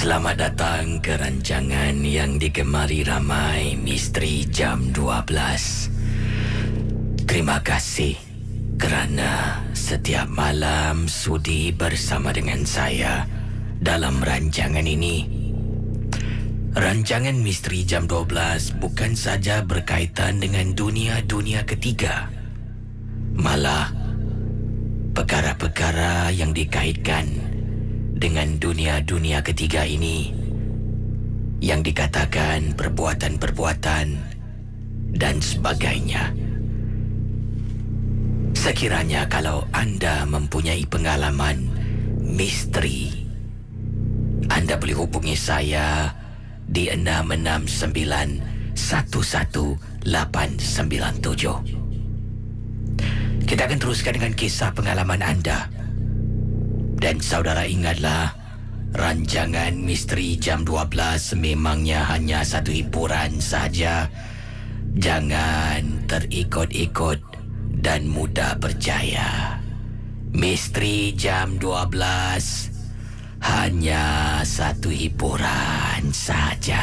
Selamat datang ke rancangan yang digemari ramai Misteri Jam 12. Terima kasih kerana setiap malam sudi bersama dengan saya dalam rancangan ini. Rancangan Misteri Jam 12 bukan saja berkaitan dengan dunia-dunia ketiga, malah perkara-perkara yang dikaitkan dengan dunia-dunia ketiga ini yang dikatakan perbuatan-perbuatan dan sebagainya. Sekiranya kalau anda mempunyai pengalaman misteri, anda boleh hubungi saya di 669-11897. Kita akan teruskan dengan kisah pengalaman anda. Dan saudara ingatlah, rancangan Misteri Jam 12 memangnya hanya satu hiburan saja. Jangan terikut-ikut dan mudah percaya. Misteri Jam 12 hanya satu hiburan saja.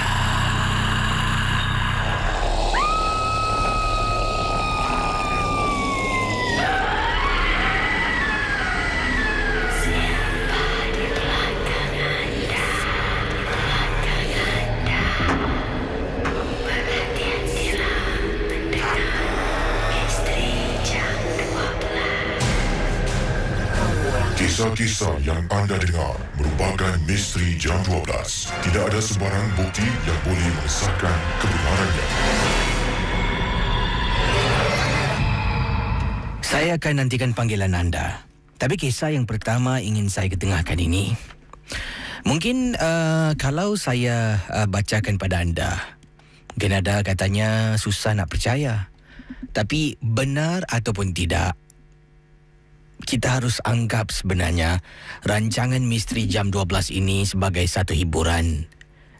Kisah-kisah yang anda dengar merupakan Misteri Jam 12. Tidak ada sebarang bukti yang boleh mengesahkan kebenarannya. Saya akan nantikan panggilan anda. Tapi kisah yang pertama ingin saya ketengahkan ini, mungkin kalau saya bacakan pada anda, mungkin ada katanya susah nak percaya. Tapi benar ataupun tidak, kita harus anggap sebenarnya rancangan Misteri Jam 12 ini sebagai satu hiburan.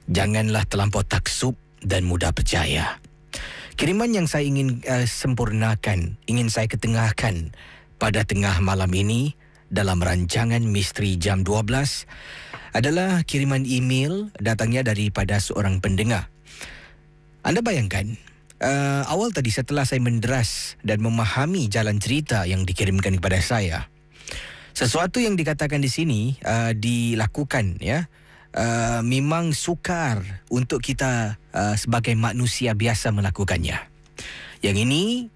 Janganlah terlampau taksub dan mudah percaya. Kiriman yang saya ingin sempurnakan, ingin saya ketengahkan pada tengah malam ini dalam rancangan Misteri Jam 12 adalah kiriman email datangnya daripada seorang pendengar. Anda bayangkan, awal tadi setelah saya menderas dan memahami jalan cerita yang dikirimkan kepada saya, sesuatu yang dikatakan di sini dilakukan, ya, memang sukar untuk kita sebagai manusia biasa melakukannya. Yang ini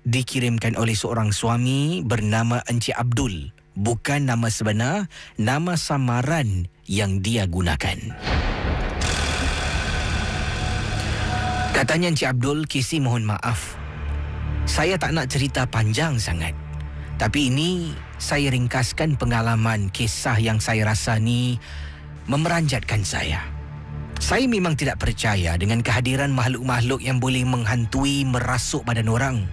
dikirimkan oleh seorang suami bernama Encik Abdul, bukan nama sebenar, nama samaran yang dia gunakan. Katanya Encik Abdul, Kisi mohon maaf, saya tak nak cerita panjang sangat. Tapi ini saya ringkaskan pengalaman kisah yang saya rasa ni memeranjatkan saya. Saya memang tidak percaya dengan kehadiran makhluk-makhluk yang boleh menghantui, merasuk badan orang.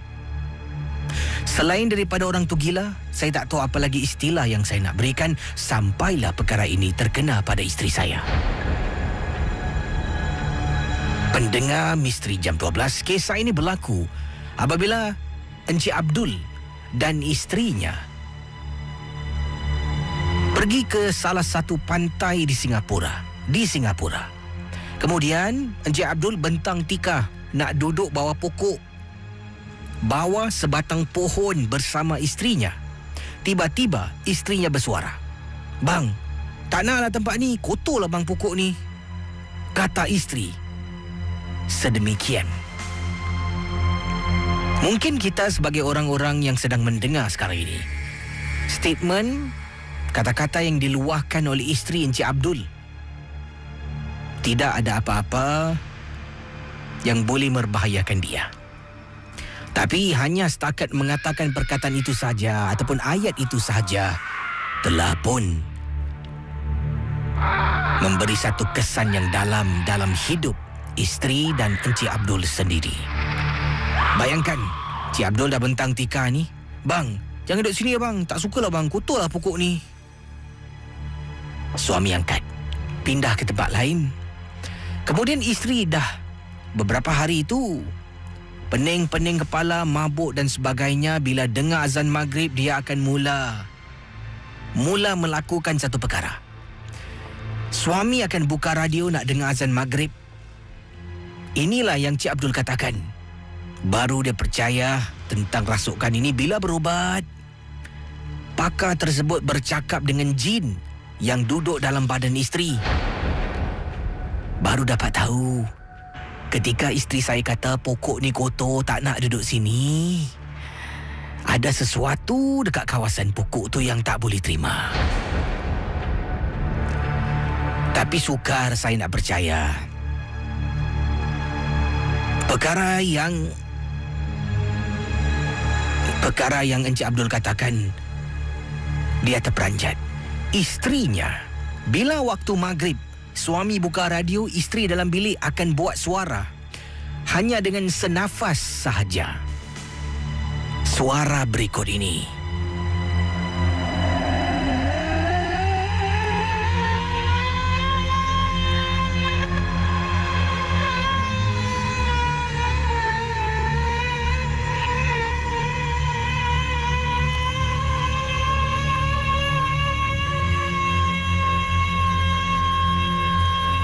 Selain daripada orang tu gila, saya tak tahu apa lagi istilah yang saya nak berikan sampailah perkara ini terkena pada isteri saya. Pendengar Misteri Jam 12, kisah ini berlaku apabila Encik Abdul dan isterinya pergi ke salah satu pantai di Singapura. Kemudian Encik Abdul bentang tikar nak duduk bawah pokok, bawah sebatang pohon bersama isterinya. Tiba-tiba isterinya bersuara, "Bang, tak naklah tempat ni, kotorlah bang pokok ni," kata isteri. Sedemikian. Mungkin kita sebagai orang-orang yang sedang mendengar sekarang ini, statement, kata-kata yang diluahkan oleh isteri Encik Abdul, tidak ada apa-apa yang boleh membahayakan dia. Tapi hanya setakat mengatakan perkataan itu saja ataupun ayat itu saja telah pun memberi satu kesan yang dalam dalam hidup isteri dan Encik Abdul sendiri. Bayangkan, Encik Abdul dah bentang tikar ni, "Bang, jangan duduk sini ya bang, tak sukalah bang, kotorlah pokok ni." Suami angkat pindah ke tempat lain. Kemudian isteri dah beberapa hari itu pening-pening kepala, mabuk dan sebagainya. Bila dengar azan maghrib, dia akan mula melakukan satu perkara. Suami akan buka radio nak dengar azan maghrib. Inilah yang Cik Abdul katakan. Baru dia percaya tentang rasukan ini bila berubat. Pakar tersebut bercakap dengan jin yang duduk dalam badan isteri. Baru dapat tahu ketika isteri saya kata pokok ni kotor, tak nak duduk sini. Ada sesuatu dekat kawasan pokok tu yang tak boleh terima. Tapi sukar saya nak percaya. Perkara yang Encik Abdul katakan, dia terperanjat. Isterinya, bila waktu maghrib, suami buka radio, isteri dalam bilik akan buat suara. Hanya dengan senafas sahaja. Suara berikut ini.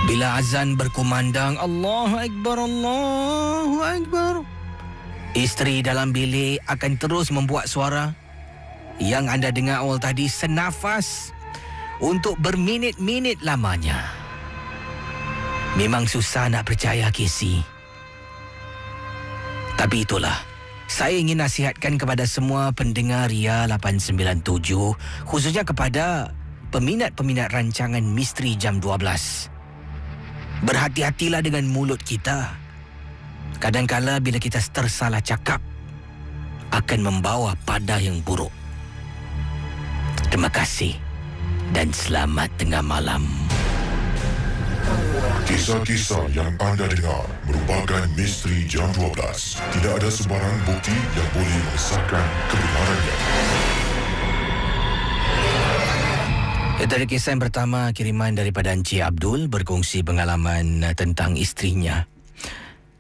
Bila azan berkumandang, Allahu Akbar, Allahu Akbar, isteri dalam bilik akan terus membuat suara yang anda dengar awal tadi, senafas untuk berminit-minit lamanya. Memang susah nak percaya, Casey. Tapi itulah, saya ingin nasihatkan kepada semua pendengar Ria 897, khususnya kepada peminat-peminat rancangan Misteri Jam 12. Berhati-hatilah dengan mulut kita. Kadang-kala bila kita tersalah cakap, akan membawa pada yang buruk. Terima kasih dan selamat tengah malam. Kisah-kisah yang anda dengar merupakan Misteri Jam 12. Tidak ada sebarang bukti yang boleh mengesahkan kebenarannya. Itu adalah kisah yang pertama, kiriman daripada Encik Abdul berkongsi pengalaman tentang isterinya.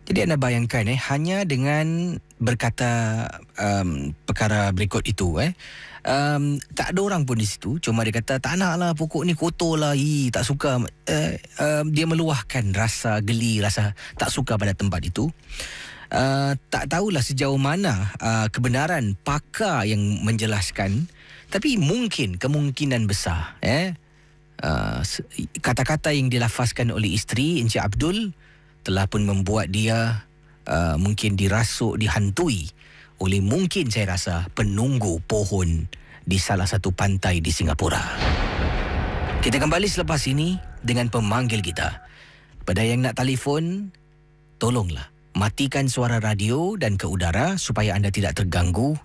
Jadi anda bayangkan hanya dengan berkata perkara berikut itu tak ada orang pun di situ, cuma dia kata tak naklah pokok ni kotor lah, tak suka. Dia meluahkan rasa geli, rasa tak suka pada tempat itu. Tak tahulah sejauh mana kebenaran pakar yang menjelaskan. Tapi kemungkinan besar kata-kata yang dilafazkan oleh isteri Encik Abdul telah pun membuat dia mungkin dirasuk, dihantui oleh mungkin saya rasa penunggu pohon di salah satu pantai di Singapura. Kita kembali selepas ini dengan pemanggil kita. Pada yang nak telefon, tolonglah matikan suara radio dan ke udara supaya anda tidak terganggu.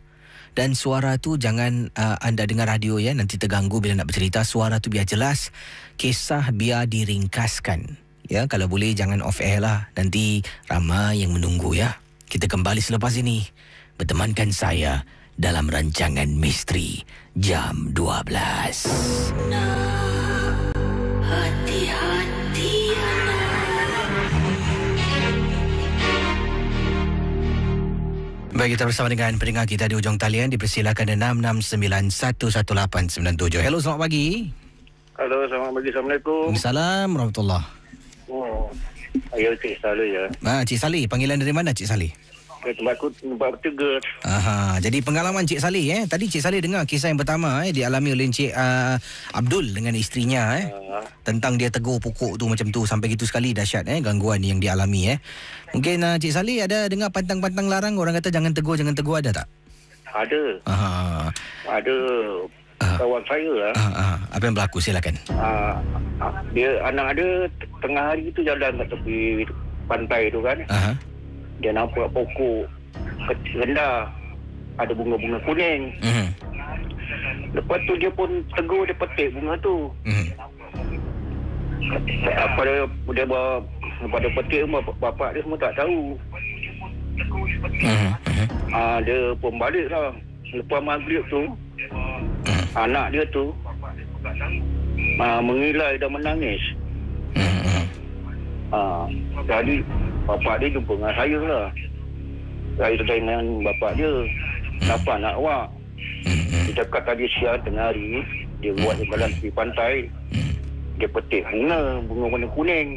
Dan suara tu jangan anda dengar radio nanti terganggu bila nak bercerita. Suara tu biar jelas, kisah biar diringkaskan. Ya, kalau boleh jangan off air lah. Nanti ramai yang menunggu ya. Kita kembali selepas ini. Bertemankan saya dalam rancangan Misteri Jam 12. Hati-hati Baik, kita bersama dengan pendengar kita di ujung talian. Dipersilakan 6691897. Hello, selamat pagi. Halo, selamat pagi. Assalamualaikum. Assalamualaikum warahmatullahi. Ya, Cik Saleh ya. Cik Saleh, panggilan dari mana Cik Saleh? Tempat bertugas. Jadi pengalaman Cik Saleh tadi Cik Saleh dengar kisah yang pertama dialami oleh Encik Abdul dengan isterinya tentang dia tegur pokok tu macam tu sampai gitu sekali dahsyat gangguan yang dialami Mungkin Cik Saleh ada dengar pantang-pantang larang orang kata jangan tegur ada tak? Ada. Ada kawan saya apa yang berlaku, silakan. Dia anak dia tengah hari tu jalan kat tepi pantai tu kan. Dia nampak pokok kecil rendah, ada bunga-bunga kuning. Lepas tu dia pun tegur, dia petik bunga tu. Pada petik bapak dia semua tak tahu. Dia pun balik lah. Lepas maghrib tu, anak dia tu mengilai dan menangis. Jadi bapak dia jumpa dengan saya lah. Saya dengan bapak dia, kenapa anak awak? Dia cakap tadi siang tengah hari dia buat jalan di pantai. dia petik bunga warna kuning.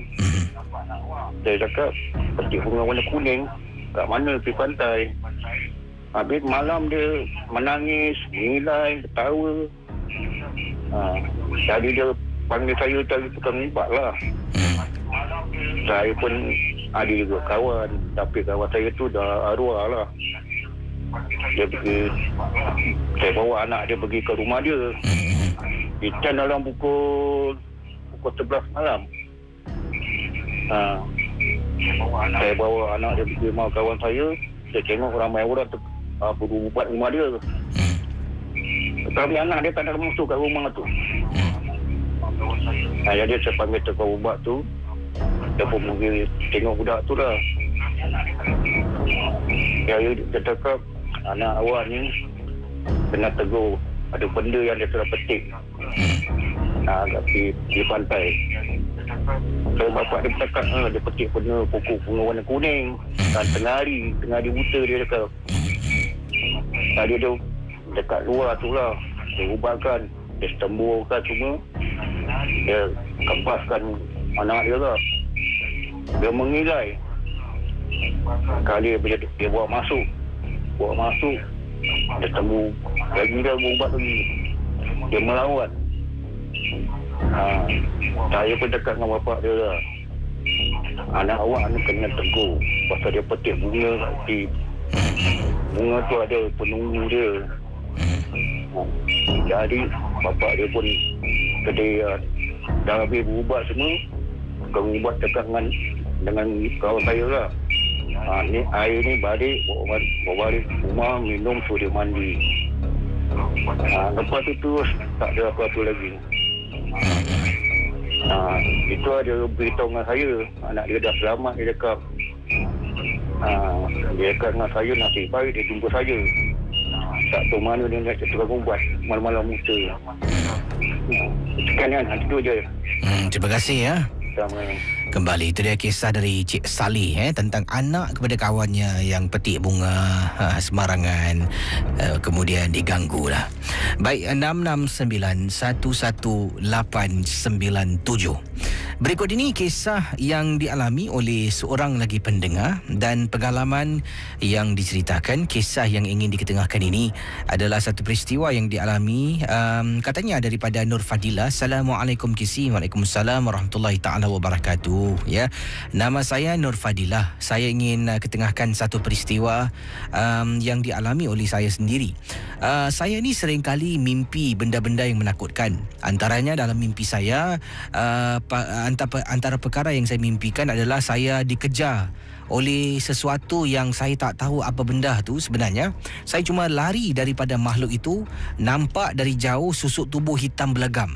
Saya cakap, petik bunga warna kuning kat mana di pantai. Habis malam dia menangis, mengilai, ketawa. Jadi dia panggil saya cari tukang ubat lah. Saya pun ada juga kawan, tapi kawan saya tu dah arwah lah. Dia pergi, saya bawa anak dia pergi ke rumah dia. Ikan dalam pukul 11 malam. Saya bawa anak dia pergi rumah kawan saya. Saya tengok ramai orang berubat rumah dia. Tapi anak dia tak ada masuk kat rumah tu. Jadi saya panggil tukang ubat tu. Dia pun pergi tengok budak tu lah. Dia cakap, anak awak ni kena tegur. Ada benda yang dia telah petik di pantai. Kalau bapak dia bercakap, dia petik benda pokok bunga warna kuning. Dan tengah hari buta dia cakap. Tadi dia dekat luar tu lah. Dia ubatkan, dia setemburkan semua. Dia kempaskan anak dia lah. Dia mengilai. Kali dia bawa masuk. Dia tembur lagi, dia ubat lagi. Dia melawat. Saya pun dekat dengan bapak dia lah. Anak awak ni kena tegur pasal dia petik bunga kat bunga tu ada penunggu dia. Jadi bapak dia pun kedai dah habis berubat semua. Tukang ubat dekat dengan kawan saya lah. Ni air ni bawa balik rumah, minum, suruh dia mandi. Lepas tu terus tak ada apa-apa lagi. Itu ada beritahu dengan saya, anak dia dah selamat. Dia cakap dengan saya, nasib baik dia jumpa saya. Tak tahu mana dia nak tukang ubat malam-malam buta. Sekian kan, itu je. Terima kasih ya. Kembali, itu dia kisah dari Cik Salih tentang anak kepada kawannya yang petik bunga sembarangan, kemudian diganggu lah. Baik, 669-11897. Berikut ini kisah yang dialami oleh seorang lagi pendengar, dan pengalaman yang diceritakan, kisah yang ingin diketengahkan ini adalah satu peristiwa yang dialami katanya daripada Nur Fadilah. Assalamualaikum Kisi. Waalaikumsalam warahmatullahi taala wabarakatuh. Ya, nama saya Nur Fadilah. Saya ingin ketengahkan satu peristiwa yang dialami oleh saya sendiri. Saya ni seringkali mimpi benda-benda yang menakutkan. Antaranya dalam mimpi saya, antara perkara yang saya mimpikan adalah saya dikejar oleh sesuatu yang saya tak tahu apa benda tu sebenarnya. Saya cuma lari daripada makhluk itu. Nampak dari jauh susuk tubuh hitam belegam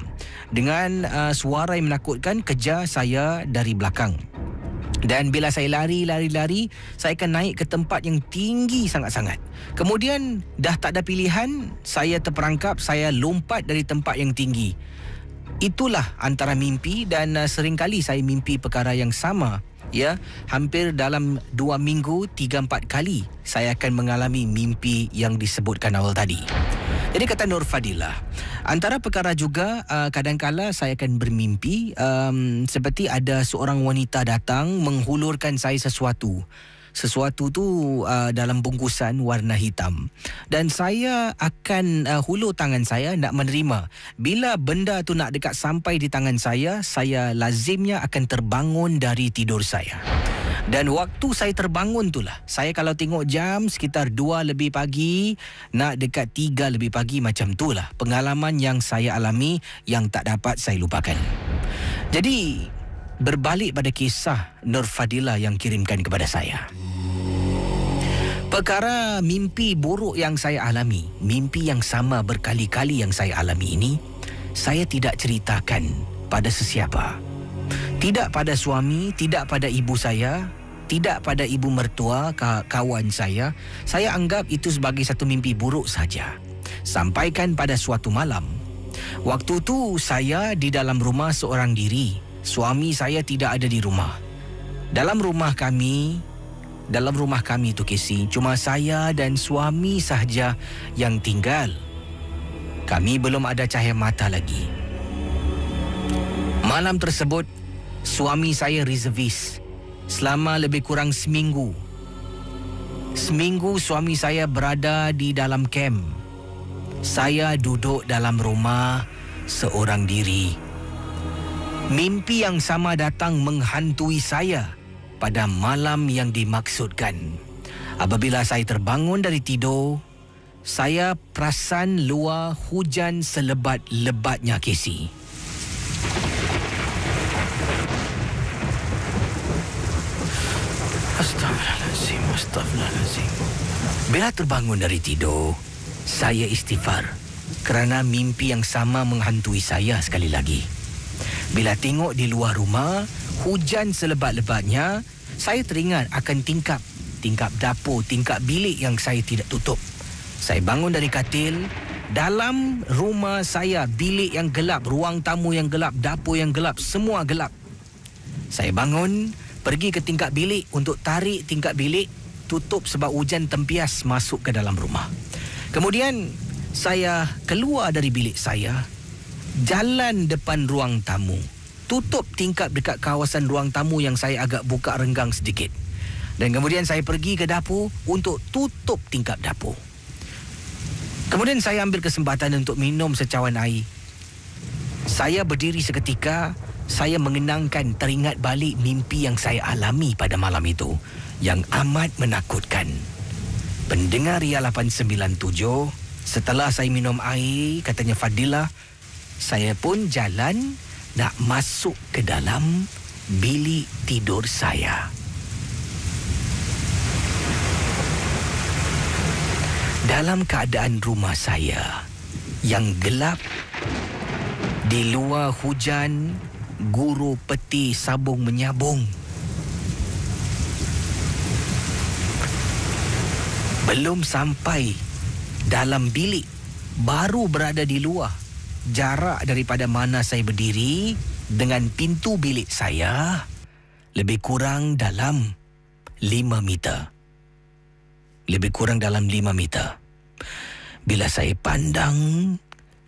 dengan suara yang menakutkan kejar saya dari belakang. Dan bila saya lari, saya akan naik ke tempat yang tinggi sangat-sangat. Kemudian dah tak ada pilihan, saya terperangkap, saya lompat dari tempat yang tinggi. Itulah antara mimpi, dan seringkali saya mimpi perkara yang sama. Ya, hampir dalam 2 minggu 3-4 kali saya akan mengalami mimpi yang disebutkan awal tadi. Jadi kata Nur Fadilah, antara perkara juga kadang-kala saya akan bermimpi seperti ada seorang wanita datang menghulurkan saya sesuatu. Sesuatu tu dalam bungkusan warna hitam, dan saya akan hulur tangan saya nak menerima. Bila benda tu nak dekat sampai di tangan saya lazimnya akan terbangun dari tidur saya. Dan waktu saya terbangun tu lah, saya kalau tengok jam sekitar 2 lebih pagi, nak dekat 3 lebih pagi, macam tu lah pengalaman yang saya alami yang tak dapat saya lupakan. Jadi berbalik pada kisah Nur Fadilah yang kirimkan kepada saya. Perkara mimpi buruk yang saya alami, mimpi yang sama berkali-kali yang saya alami ini, saya tidak ceritakan pada sesiapa. Tidak pada suami, tidak pada ibu saya, tidak pada ibu mertua, kawan saya. Saya anggap itu sebagai satu mimpi buruk saja. Sampaikan pada suatu malam. Waktu tu saya di dalam rumah seorang diri. Suami saya tidak ada di rumah. Dalam rumah kami tu Kesi, cuma saya dan suami sahaja yang tinggal. Kami belum ada cahaya mata lagi. Malam tersebut, suami saya reservis selama lebih kurang seminggu. Seminggu suami saya berada di dalam kem. Saya duduk dalam rumah seorang diri. Mimpi yang sama datang menghantui saya pada malam yang dimaksudkan. Apabila saya terbangun dari tidur, saya perasan luar hujan selebat-lebatnya, Casey. Astagfirullahaladzim. Bila terbangun dari tidur, saya istighfar kerana mimpi yang sama menghantui saya sekali lagi. Bila tengok di luar rumah, hujan selebat-lebatnya, saya teringat akan tingkap dapur, tingkap bilik yang saya tidak tutup. Saya bangun dari katil. Dalam rumah saya, bilik yang gelap, ruang tamu yang gelap, dapur yang gelap, semua gelap. Saya bangun, pergi ke tingkap bilik untuk tarik tingkap bilik, tutup sebab hujan tempias masuk ke dalam rumah. Kemudian saya keluar dari bilik saya, jalan depan ruang tamu, tutup tingkap dekat kawasan ruang tamu yang saya agak buka renggang sedikit. Dan kemudian saya pergi ke dapur untuk tutup tingkap dapur. Kemudian saya ambil kesempatan untuk minum secawan air. Saya berdiri seketika. Saya mengenangkan, teringat balik mimpi yang saya alami pada malam itu yang amat menakutkan. Pendengar Ria 897, setelah saya minum air, katanya Fadilah, saya pun jalan nak masuk ke dalam bilik tidur saya. Dalam keadaan rumah saya yang gelap, di luar hujan, guru peti sabung menyabung. Belum sampai dalam bilik, baru berada di luar. Jarak daripada mana saya berdiri dengan pintu bilik saya lebih kurang dalam 5 meter. Lebih kurang dalam 5 meter. Bila saya pandang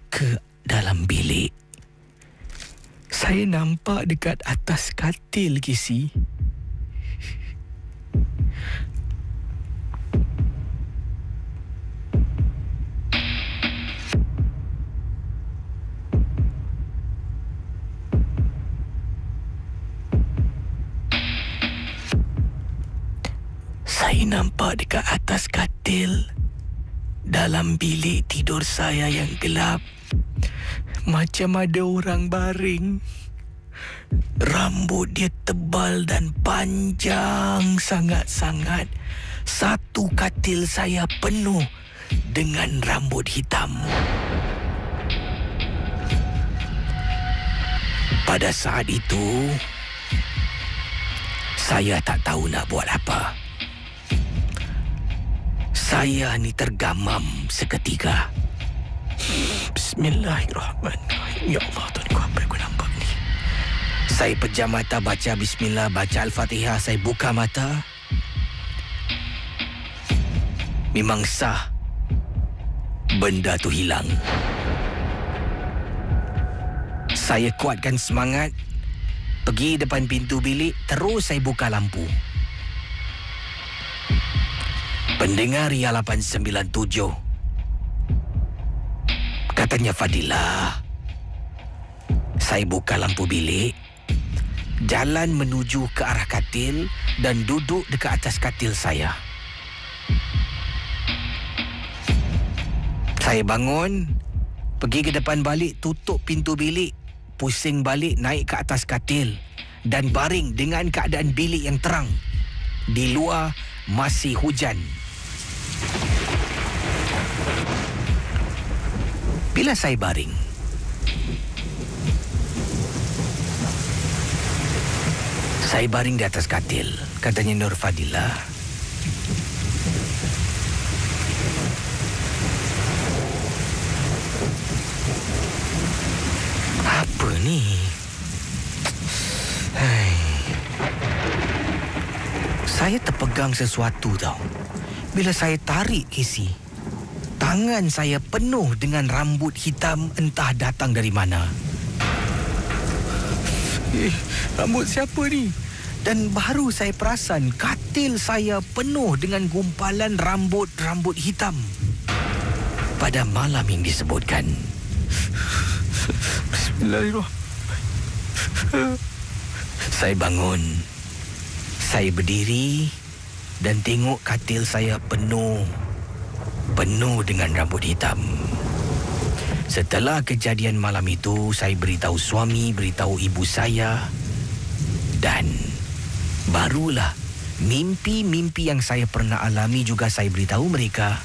ke dalam bilik, saya nampak dekat atas katil, Casey, saya nampak dekat atas katil dalam bilik tidur saya yang gelap, macam ada orang baring. Rambut dia tebal dan panjang sangat-sangat. Satu katil saya penuh dengan rambut hitam. Pada saat itu, saya tak tahu nak buat apa. Saya ni tergamam seketika. Bismillahirrahmanirrahim. Ya Allah, Tuhanku, apa yang aku nampak ni? Saya pejam mata, baca Bismillah, baca Al-Fatihah. Saya buka mata. Memang sah, benda tu hilang. Saya kuatkan semangat, pergi depan pintu bilik, terus saya buka lampu. Pendengar Ria 897, katanya Fadilah, saya buka lampu bilik, jalan menuju ke arah katil dan duduk dekat atas katil saya. Saya bangun, pergi ke depan balik, tutup pintu bilik, pusing balik, naik ke atas katil dan baring dengan keadaan bilik yang terang. Di luar masih hujan. Bila saya baring, saya baring di atas katil, katanya Nur Fadilah. Apa ni? Saya terpegang sesuatu tau. Bila saya tarik, Casey, tangan saya penuh dengan rambut hitam entah datang dari mana. Rambut siapa ni? Dan baru saya perasan katil saya penuh dengan gumpalan rambut-rambut hitam. Pada malam yang disebutkan. Bismillahirrahmanirrahim. Saya bangun. Saya berdiri dan tengok katil saya penuh dengan rambut hitam. Setelah kejadian malam itu, saya beritahu suami, beritahu ibu saya, dan barulah mimpi-mimpi yang saya pernah alami juga saya beritahu mereka.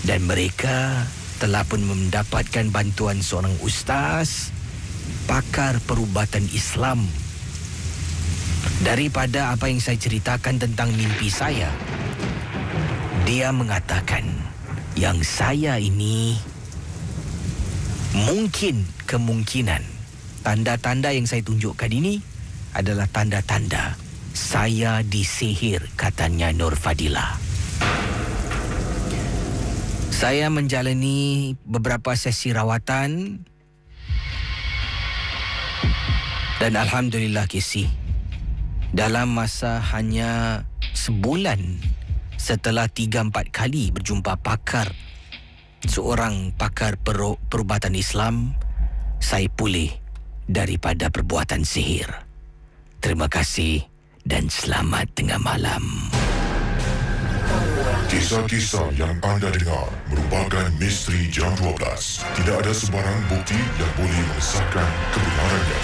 Dan mereka telah pun mendapatkan bantuan seorang ustaz, pakar perubatan Islam. Daripada apa yang saya ceritakan tentang mimpi saya, dia mengatakan yang saya ini kemungkinan tanda-tanda yang saya tunjukkan ini adalah tanda-tanda saya disihir, katanya Nur Fadilah. Saya menjalani beberapa sesi rawatan dan alhamdulillah Kesi, dalam masa hanya sebulan setelah 3-4 kali berjumpa seorang pakar perubatan Islam, saya pulih daripada perbuatan sihir. Terima kasih dan selamat tengah malam. Kisah-kisah yang anda dengar merupakan misteri jam 12. Tidak ada sebarang bukti yang boleh mengesahkan kebenarannya.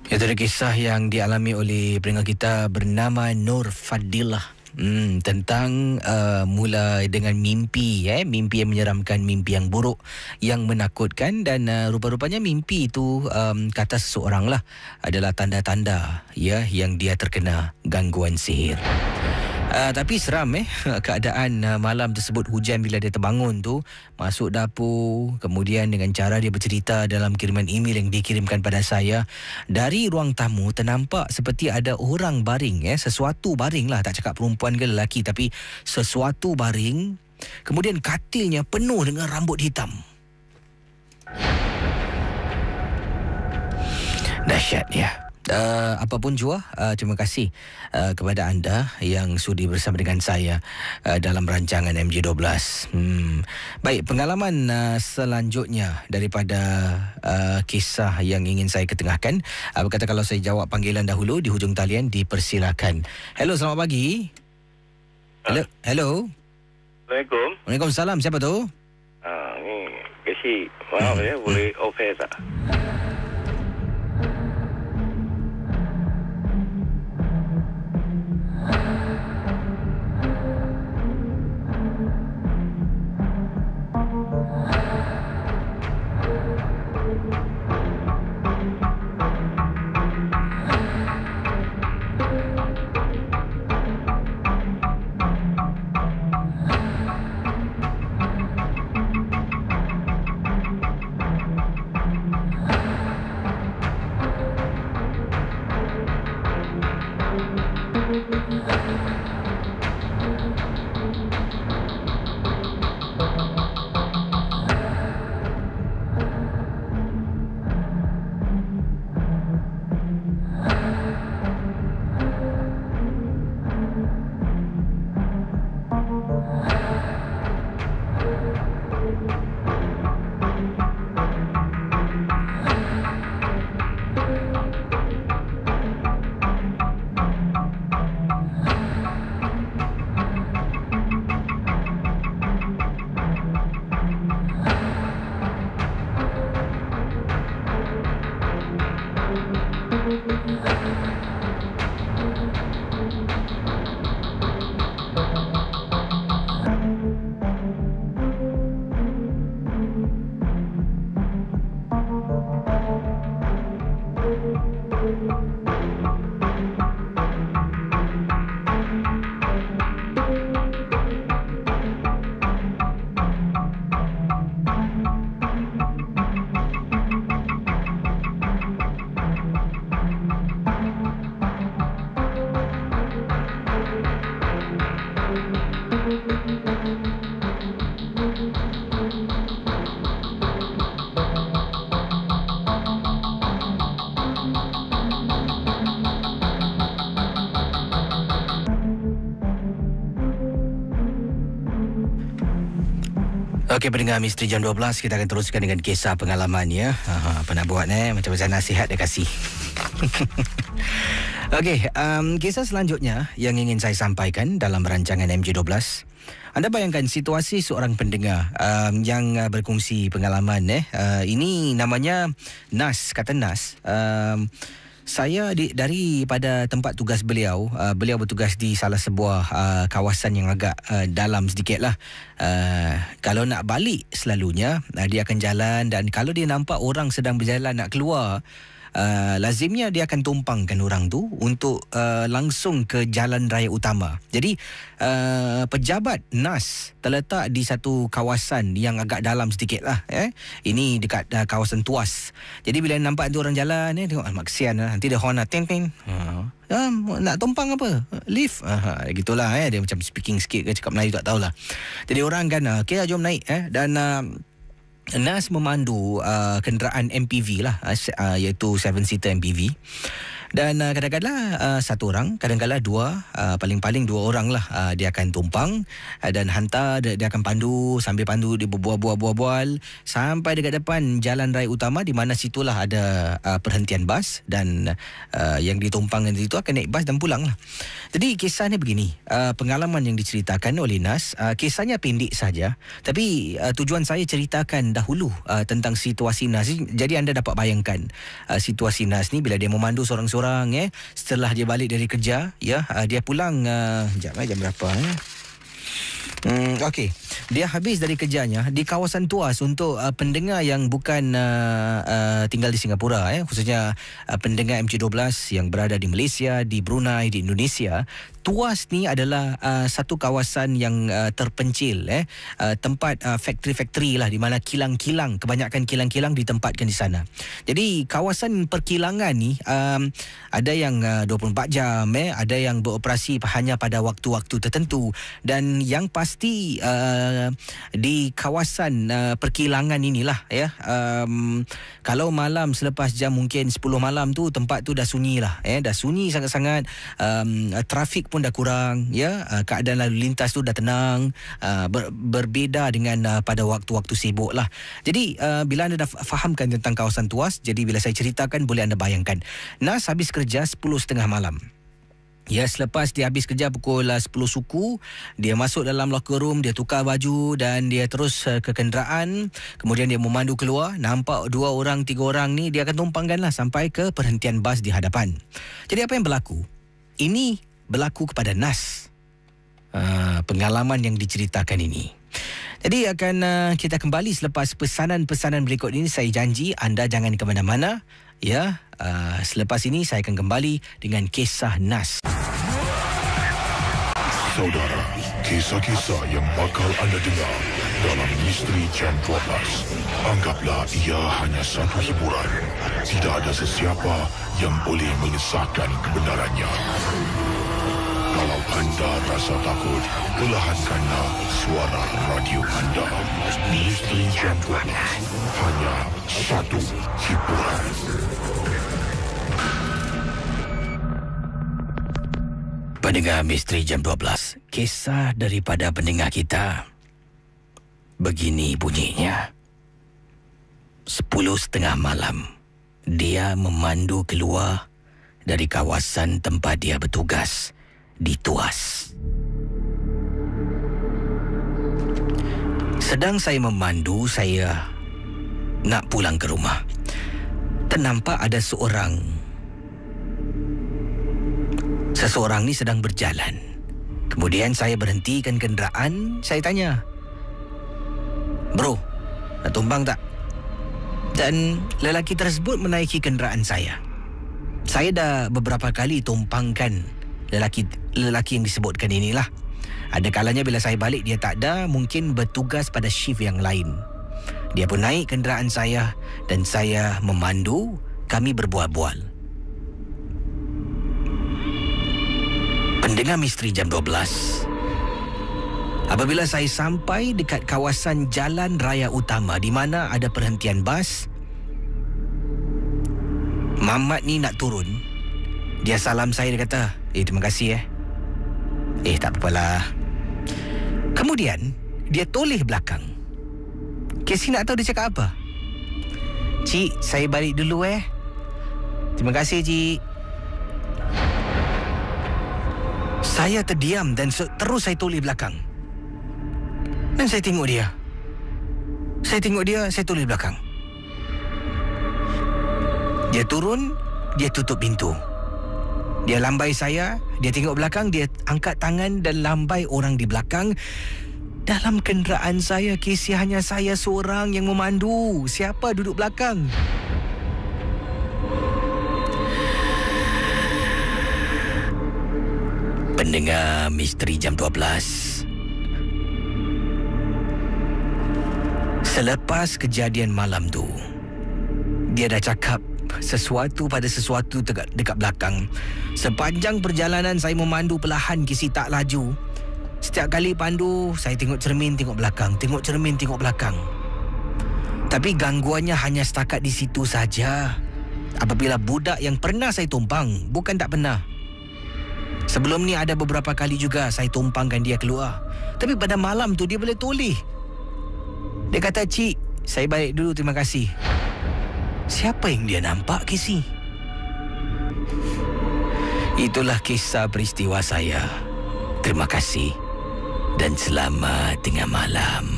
Itu adalah kisah yang dialami oleh pendengar kita bernama Nur Fadilah. Tentang mulai dengan mimpi mimpi yang menyeramkan, mimpi yang buruk, yang menakutkan, dan rupa-rupanya mimpi itu kata seseorang lah adalah tanda-tanda yang dia terkena gangguan sihir. Tapi seram keadaan malam tersebut. Hujan bila dia terbangun tu, masuk dapur, kemudian dengan cara dia bercerita dalam kiriman email yang dikirimkan pada saya, dari ruang tamu ternampak seperti ada orang baring, sesuatu baring lah, tak cakap perempuan ke lelaki, tapi sesuatu baring, kemudian katilnya penuh dengan rambut hitam. Dahsyat ya. Apapun jua, terima kasih kepada anda yang sudi bersama dengan saya dalam rancangan MJ12. Baik, pengalaman selanjutnya daripada kisah yang ingin saya ketengahkan. Apa kata kalau saya jawab panggilan dahulu di hujung talian? Dipersilakan. Hello, selamat pagi. Hello. Assalamualaikum. Waalaikumsalam. Siapa tu? Ni Kesi. Maaf boleh offer tak? Okey, pendengar Misteri Jam 12, kita akan teruskan dengan kisah pengalaman ya. Apa nak buat macam-macam nasihat dia kasih. Okey, kisah selanjutnya yang ingin saya sampaikan dalam rancangan MJ12. Anda bayangkan situasi seorang pendengar yang berkongsi pengalaman. Ini namanya Nas, kata Nas. Saya daripada tempat tugas beliau, beliau bertugas di salah sebuah kawasan yang agak dalam sedikit lah. Kalau nak balik selalunya, dia akan jalan, dan kalau dia nampak orang sedang berjalan nak keluar, lazimnya dia akan tumpangkan orang tu untuk langsung ke jalan raya utama. Jadi pejabat NAS terletak di satu kawasan yang agak dalam sedikit lah. Ini dekat kawasan Tuas. Jadi bila nampak tu orang jalan, tengok kesian lah. Nanti dia horn lah, ting-ting. Nak tumpang apa? Lift. Gitulah. Dia macam speaking sikit ke, cakap Melayu tak tahulah. Jadi orang kan, okay, jom naik. Dan Nas memandu kenderaan MPV lah, iaitu 7-seater MPV. Dan kadang-kadang satu orang, kadang-kadang dua, paling-paling dua orang lah dia akan tumpang dan hantar, dia akan pandu, sambil pandu dia berbual-bual sampai dekat depan jalan raya utama, di mana situlah ada perhentian bas, dan yang ditumpangkan itu akan naik bas dan pulang lah. Jadi kisah ni begini, pengalaman yang diceritakan oleh Nas, kisahnya pendek saja, tapi tujuan saya ceritakan dahulu tentang situasi Nas. Jadi anda dapat bayangkan situasi Nas ni bila dia memandu seorang-seorang, setelah dia balik dari kerja, dia pulang jam berapa okey, dia habis dari kerjanya di kawasan Tuas. Untuk pendengar yang bukan tinggal di Singapura, khususnya pendengar MJ12 yang berada di Malaysia, di Brunei, di Indonesia, Tuas ni adalah satu kawasan yang terpencil, tempat factory-factory lah, di mana kilang-kilang, kebanyakan kilang-kilang ditempatkan di sana. Jadi kawasan perkilangan ni ada yang 24 jam, ada yang beroperasi hanya pada waktu-waktu tertentu. Dan yang pasti di kawasan perkilangan inilah, kalau malam selepas jam mungkin 10 malam tu, tempat tu dah sunyi lah, dah sunyi sangat-sangat. Trafik pun dah kurang, keadaan lalu lintas tu dah tenang, berbeza dengan pada waktu-waktu sibuk lah. Jadi bila anda dah fahamkan tentang kawasan Tuas, jadi bila saya ceritakan boleh anda bayangkan. Nas habis kerja 10.30 malam. Selepas dia habis kerja pukul 10 suku, dia masuk dalam locker room, dia tukar baju dan dia terus ke kenderaan. Kemudian dia memandu keluar, nampak 2 orang, 3 orang ni, dia akan tumpangkan lah sampai ke perhentian bas di hadapan. Jadi apa yang berlaku? Ini berlaku kepada Nas, pengalaman yang diceritakan ini. Jadi akan kita kembali selepas pesanan-pesanan berikut ini. Saya janji anda jangan ke mana-mana. Selepas ini saya akan kembali dengan kisah Nas. Saudara, kisah-kisah yang bakal anda dengar dalam Misteri Jam 12, anggaplah ia hanya satu hiburan. Tidak ada sesiapa yang boleh mengesahkan kebenarannya. Kalau anda rasa takut, perlahankanlah suara radio anda. Misteri Jam 12, hanya satu hiburan. Pendengar Misteri Jam 12, kisah daripada pendengar kita begini bunyinya. 10.30 malam, dia memandu keluar dari kawasan tempat dia bertugas di Tuas. Sedang saya memandu, saya nak pulang ke rumah, ternampak ada seseorang ni sedang berjalan. Kemudian saya berhentikan kenderaan, saya tanya, "Bro, nak tumpang tak?" Dan lelaki tersebut menaiki kenderaan saya. Saya dah beberapa kali tumpangkan lelaki yang disebutkan inilah. Ada kalanya bila saya balik dia tak ada, mungkin bertugas pada shift yang lain. Dia pun naik kenderaan saya dan saya memandu, kami berbual-bual. Pendengar Misteri Jam 12, apabila saya sampai dekat kawasan jalan raya utama di mana ada perhentian bas, Mamat ni nak turun. Dia salam saya, dia kata, terima kasih tak apalah. Kemudian dia toleh belakang. Casey nak tahu dia cakap apa? Cik, saya balik dulu Terima kasih, Cik. Saya terdiam dan terus saya toleh belakang. Dan saya tengok dia. Saya toleh belakang. Dia turun, dia tutup pintu. Dia lambai saya, dia tengok belakang, dia angkat tangan dan lambai orang di belakang. Dalam kenderaan saya, Casey, hanya saya seorang yang memandu. Siapa duduk belakang? Pendengar Misteri Jam 12. Selepas kejadian malam tu, dia dah cakap sesuatu pada sesuatu dekat belakang. Sepanjang perjalanan saya memandu perlahan, Casey, tak laju. Setiap kali pandu, saya tengok cermin, tengok belakang. Tengok cermin, tengok belakang. Tapi gangguannya hanya setakat di situ saja. Apabila budak yang pernah saya tumpang, bukan tak pernah. Sebelum ni ada beberapa kali juga saya tumpangkan dia keluar. Tapi pada malam tu dia boleh toleh. Dia kata, "Cik, saya balik dulu, terima kasih." Siapa yang dia nampak, Casey? Itulah kisah peristiwa saya. Terima kasih dan selamat tengah malam.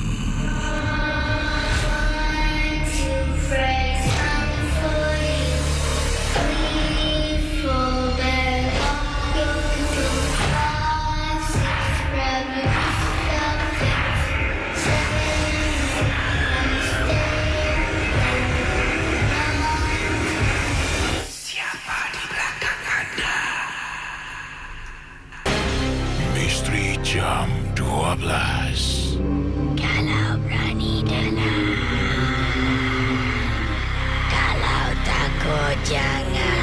Jam 12. Kalau berani dalam, kalau takut jangan.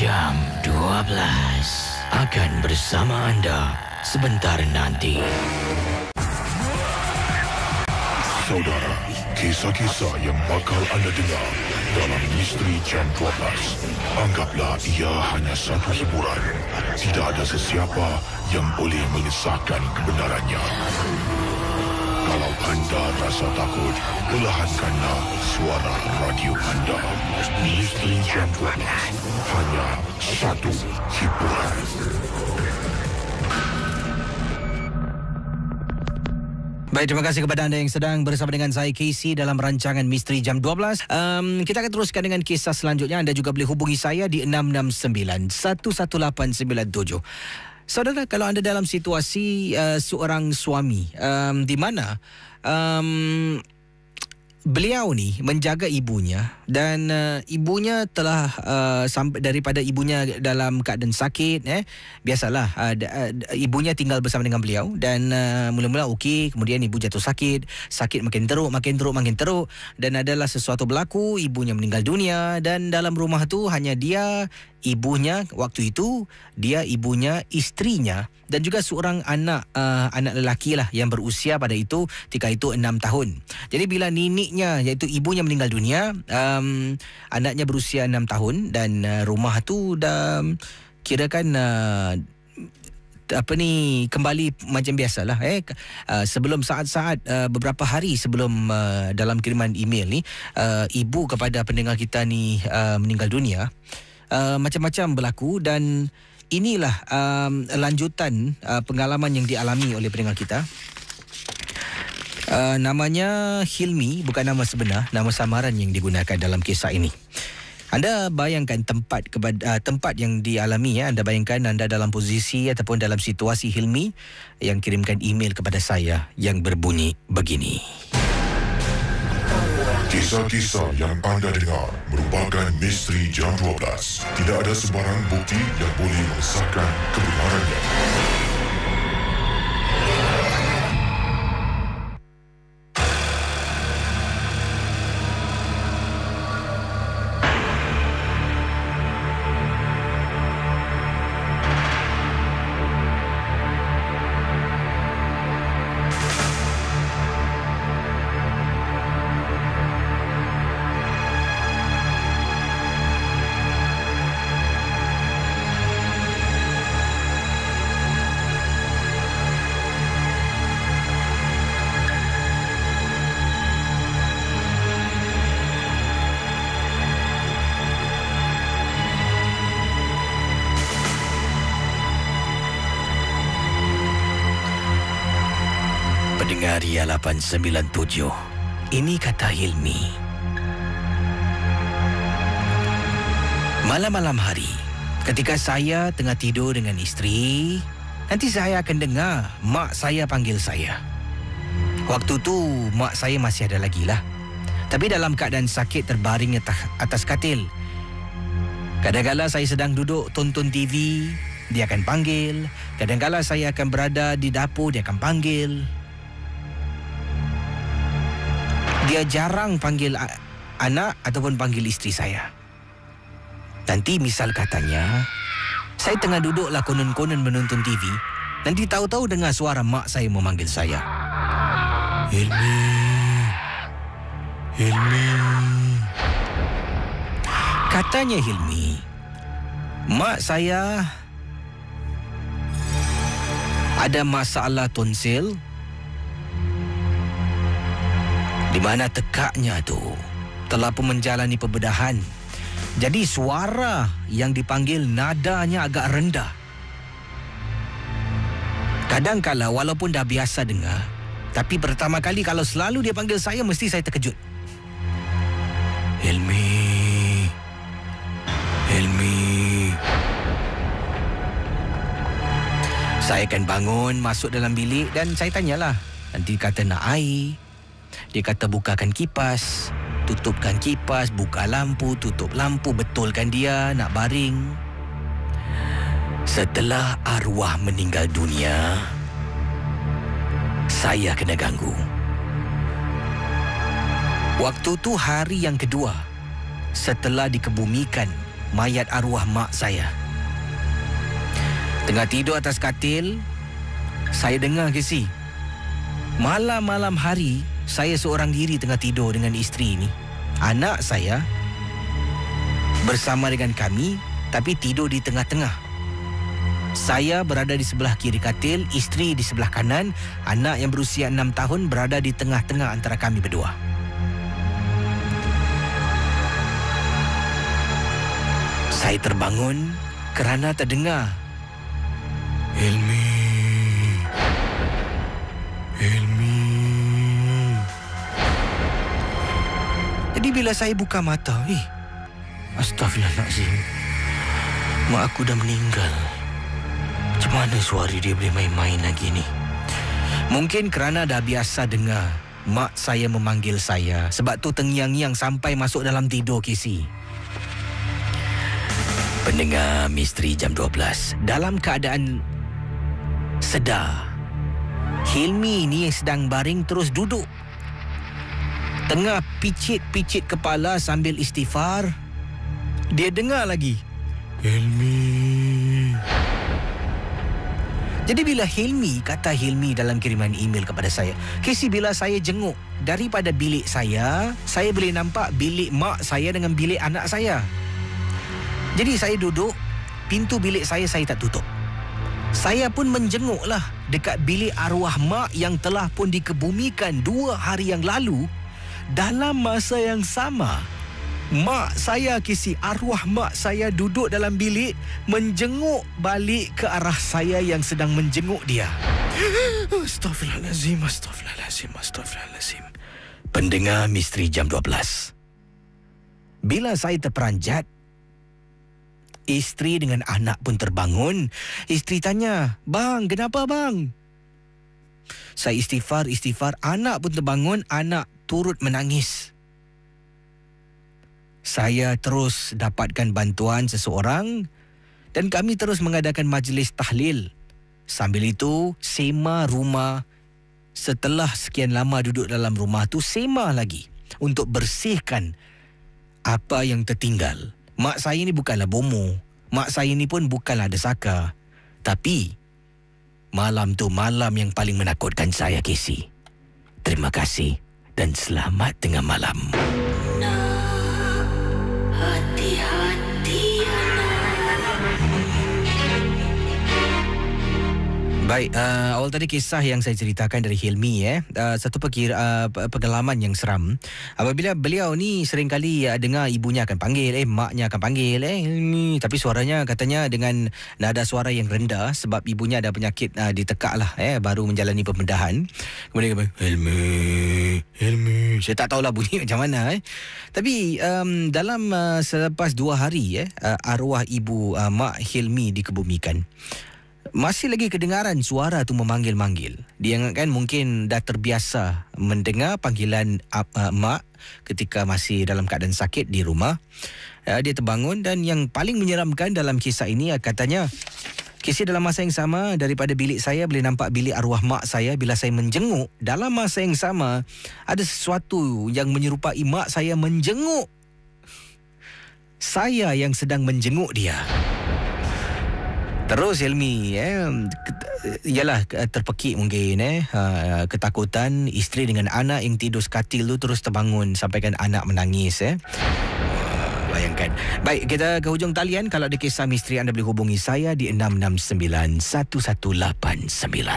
Jam 12 akan bersama anda sebentar nanti. Saudara, kisah-kisah yang bakal anda dengar dalam Misteri Jam 12, anggaplah ia hanya satu hiburan. Tidak ada sesiapa yang boleh mengesahkan kebenarannya. Kalau anda rasa takut, perlahankanlah suara radio anda. Misteri Jam 12, hanya satu hiburan. Baik, terima kasih kepada anda yang sedang bersama dengan saya, Casey, dalam rancangan Misteri Jam 12. Kita akan teruskan dengan kisah selanjutnya. Anda juga boleh hubungi saya di 669-11897. Saudara, kalau anda dalam situasi seorang suami di mana beliau ni menjaga ibunya dan ibunya telah sampai daripada ibunya dalam keadaan sakit, biasalah ibunya tinggal bersama dengan beliau dan mula-mula okey, kemudian ibu jatuh sakit makin teruk dan adalah sesuatu berlaku, ibunya meninggal dunia dan dalam rumah tu hanya dia, ibunya waktu itu, dia, ibunya, isterinya dan juga seorang anak lelaki lah yang berusia pada itu ketika itu 6 tahun. Jadi bila nenek-nya iaitu ibunya meninggal dunia, anaknya berusia 6 tahun dan rumah tu dah kirakan kembali macam biasalah sebelum saat-saat beberapa hari sebelum dalam kiriman email ni ibu kepada pendengar kita ni meninggal dunia, macam-macam berlaku dan inilah lanjutan pengalaman yang dialami oleh pendengar kita. Namanya Hilmi, bukan nama sebenar, nama samaran yang digunakan dalam kisah ini. Anda bayangkan tempat yang dialami ya. Anda bayangkan anda dalam posisi ataupun dalam situasi Hilmi yang kirimkan email kepada saya yang berbunyi begini. Kisah-kisah yang anda dengar merupakan misteri jam 12. Tidak ada sebarang bukti yang boleh mengesahkan kebenarannya. Pendengar Ria 897, ini kata Hilmi. Malam-malam hari, ketika saya tengah tidur dengan isteri, nanti saya akan dengar mak saya panggil saya. Waktu tu mak saya masih ada lagi lah, tapi dalam keadaan sakit terbaring atas katil. Kadang-kala saya sedang duduk tonton TV, dia akan panggil. Kadang-kala saya akan berada di dapur, dia akan panggil. Dia jarang panggil anak ataupun panggil isteri saya. Nanti misal katanya, saya tengah duduklah konon-konon menonton TV. Nanti tahu-tahu dengar suara mak saya memanggil saya. Hilmi. Hilmi. Katanya Hilmi, mak saya ada masalah tonsil, di mana tekaknya tu telah pun menjalani pembedahan. Jadi suara yang dipanggil nadanya agak rendah. Kadang-kala walaupun dah biasa dengar, tapi pertama kali kalau selalu dia panggil saya, mesti saya terkejut. Hilmi. Hilmi. Saya akan bangun, masuk dalam bilik dan saya tanyalah. Nanti kata nak air. Dia kata bukakan kipas, tutupkan kipas, buka lampu, tutup lampu, betulkan dia nak baring. Setelah arwah meninggal dunia, saya kena ganggu. Waktu tu hari yang kedua setelah dikebumikan mayat arwah mak saya. Tengah tidur atas katil, saya dengar kesi. Malam-malam hari, saya seorang diri tengah tidur dengan isteri ini. Anak saya bersama dengan kami, tapi tidur di tengah-tengah. Saya berada di sebelah kiri katil, isteri di sebelah kanan, anak yang berusia 6 tahun berada di tengah-tengah antara kami berdua. Saya terbangun kerana terdengar, Hilmi. Hilmi. Jadi bila saya buka mata, Astaghfirullahaladzim, mak aku dah meninggal. Macam mana suara dia boleh main-main lagi ni? Mungkin kerana dah biasa dengar mak saya memanggil saya, sebab tu tengiang-ngiang sampai masuk dalam tidur kisi. Pendengar Misteri Jam 12, dalam keadaan sedar, Hilmi ni yang sedang baring terus duduk, tengah picit-picit kepala sambil istighfar. Dia dengar lagi, Hilmi. Jadi bila Hilmi, kata Hilmi dalam kiriman email kepada saya, Casey, bila saya jenguk daripada bilik saya boleh nampak bilik mak saya dengan bilik anak saya. Jadi saya duduk, pintu bilik saya tak tutup. Saya pun menjenguklah dekat bilik arwah mak yang telah pun dikebumikan 2 hari yang lalu. Dalam masa yang sama, mak saya, Kisi, arwah mak saya duduk dalam bilik menjenguk balik ke arah saya yang sedang menjenguk dia. Astaghfirullahalazim, astaghfirullahalazim, astaghfirullahalazim. Pendengar Misteri Jam 12. Bila saya terperanjat, isteri dengan anak pun terbangun. Isteri tanya, "Bang, kenapa bang?" Saya istighfar, anak pun terbangun, anak turut menangis. Saya terus dapatkan bantuan seseorang dan kami terus mengadakan majlis tahlil. Sambil itu, sema rumah. Setelah sekian lama duduk dalam rumah tu, sema lagi untuk bersihkan apa yang tertinggal. Mak saya ni bukanlah bomo. Mak saya ni pun bukanlah desaka. Tapi malam tu malam yang paling menakutkan saya, Casey. Terima kasih dan selamat tengah malam. Baik, awal tadi kisah yang saya ceritakan dari Hilmi satu pengalaman yang seram. Apabila beliau ni seringkali dengar ibunya akan panggil, maknya akan panggil, Hilmi, tapi suaranya katanya dengan nada suara yang rendah sebab ibunya ada penyakit ditekak lah, baru menjalani pembedahan. Kemudian dia Hilmi, saya tak tahulah bunyi macam mana. Tapi dalam selepas 2 hari arwah ibu Mak Hilmi dikebumikan, masih lagi kedengaran suara tu memanggil-manggil. Dia ingatkan mungkin dah terbiasa mendengar panggilan mak ketika masih dalam keadaan sakit di rumah. Dia terbangun dan yang paling menyeramkan dalam kisah ini katanya, kisah dalam masa yang sama daripada bilik saya boleh nampak bilik arwah mak saya. Bila saya menjenguk, dalam masa yang sama ada sesuatu yang menyerupai mak saya menjenguk saya yang sedang menjenguk dia. Terus Hilmi ialah terpekik mungkin ketakutan. Isteri dengan anak yang tidur sekatil tu terus terbangun sampaikan anak menangis. Bayangkan. Baik, kita ke hujung talian. Kalau ada kisah misteri anda boleh hubungi saya di 669 11897.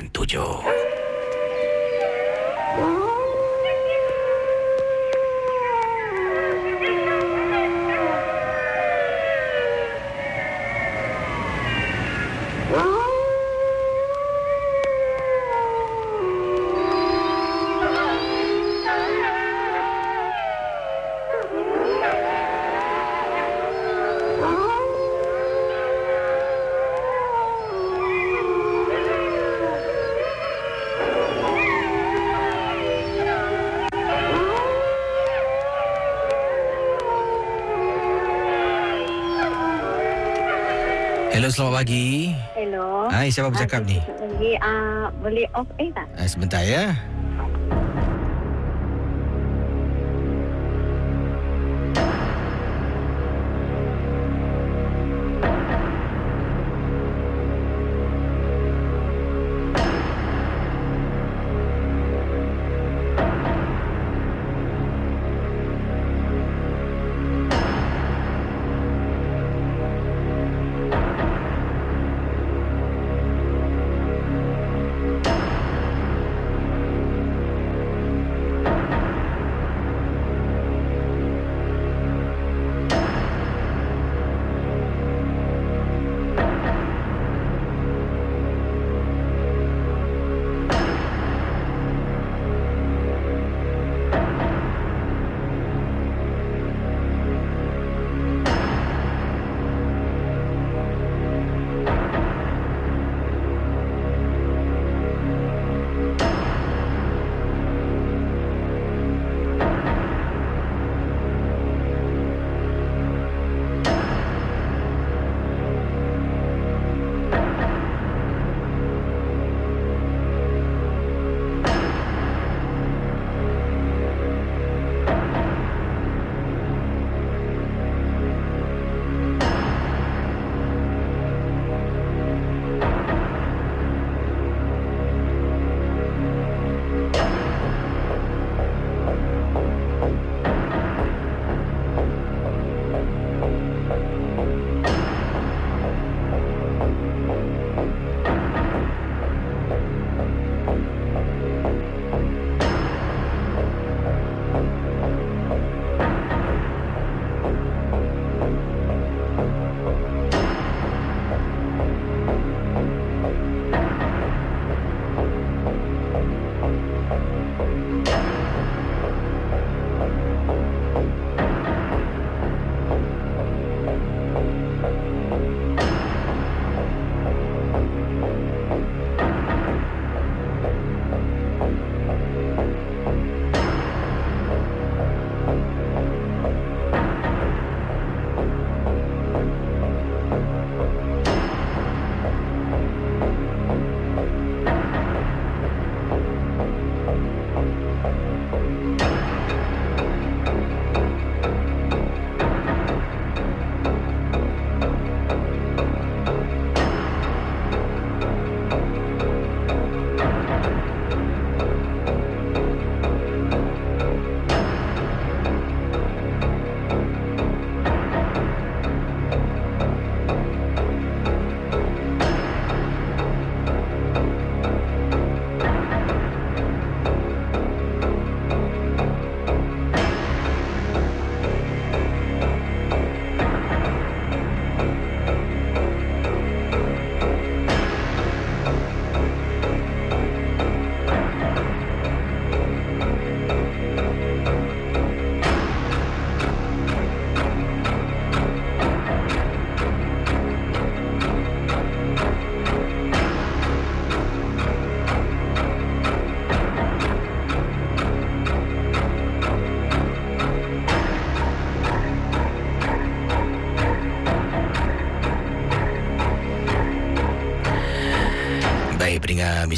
Hello, selamat pagi. Hello. Hai, siapa bercakap ni? Boleh off tak? Sebentar ya.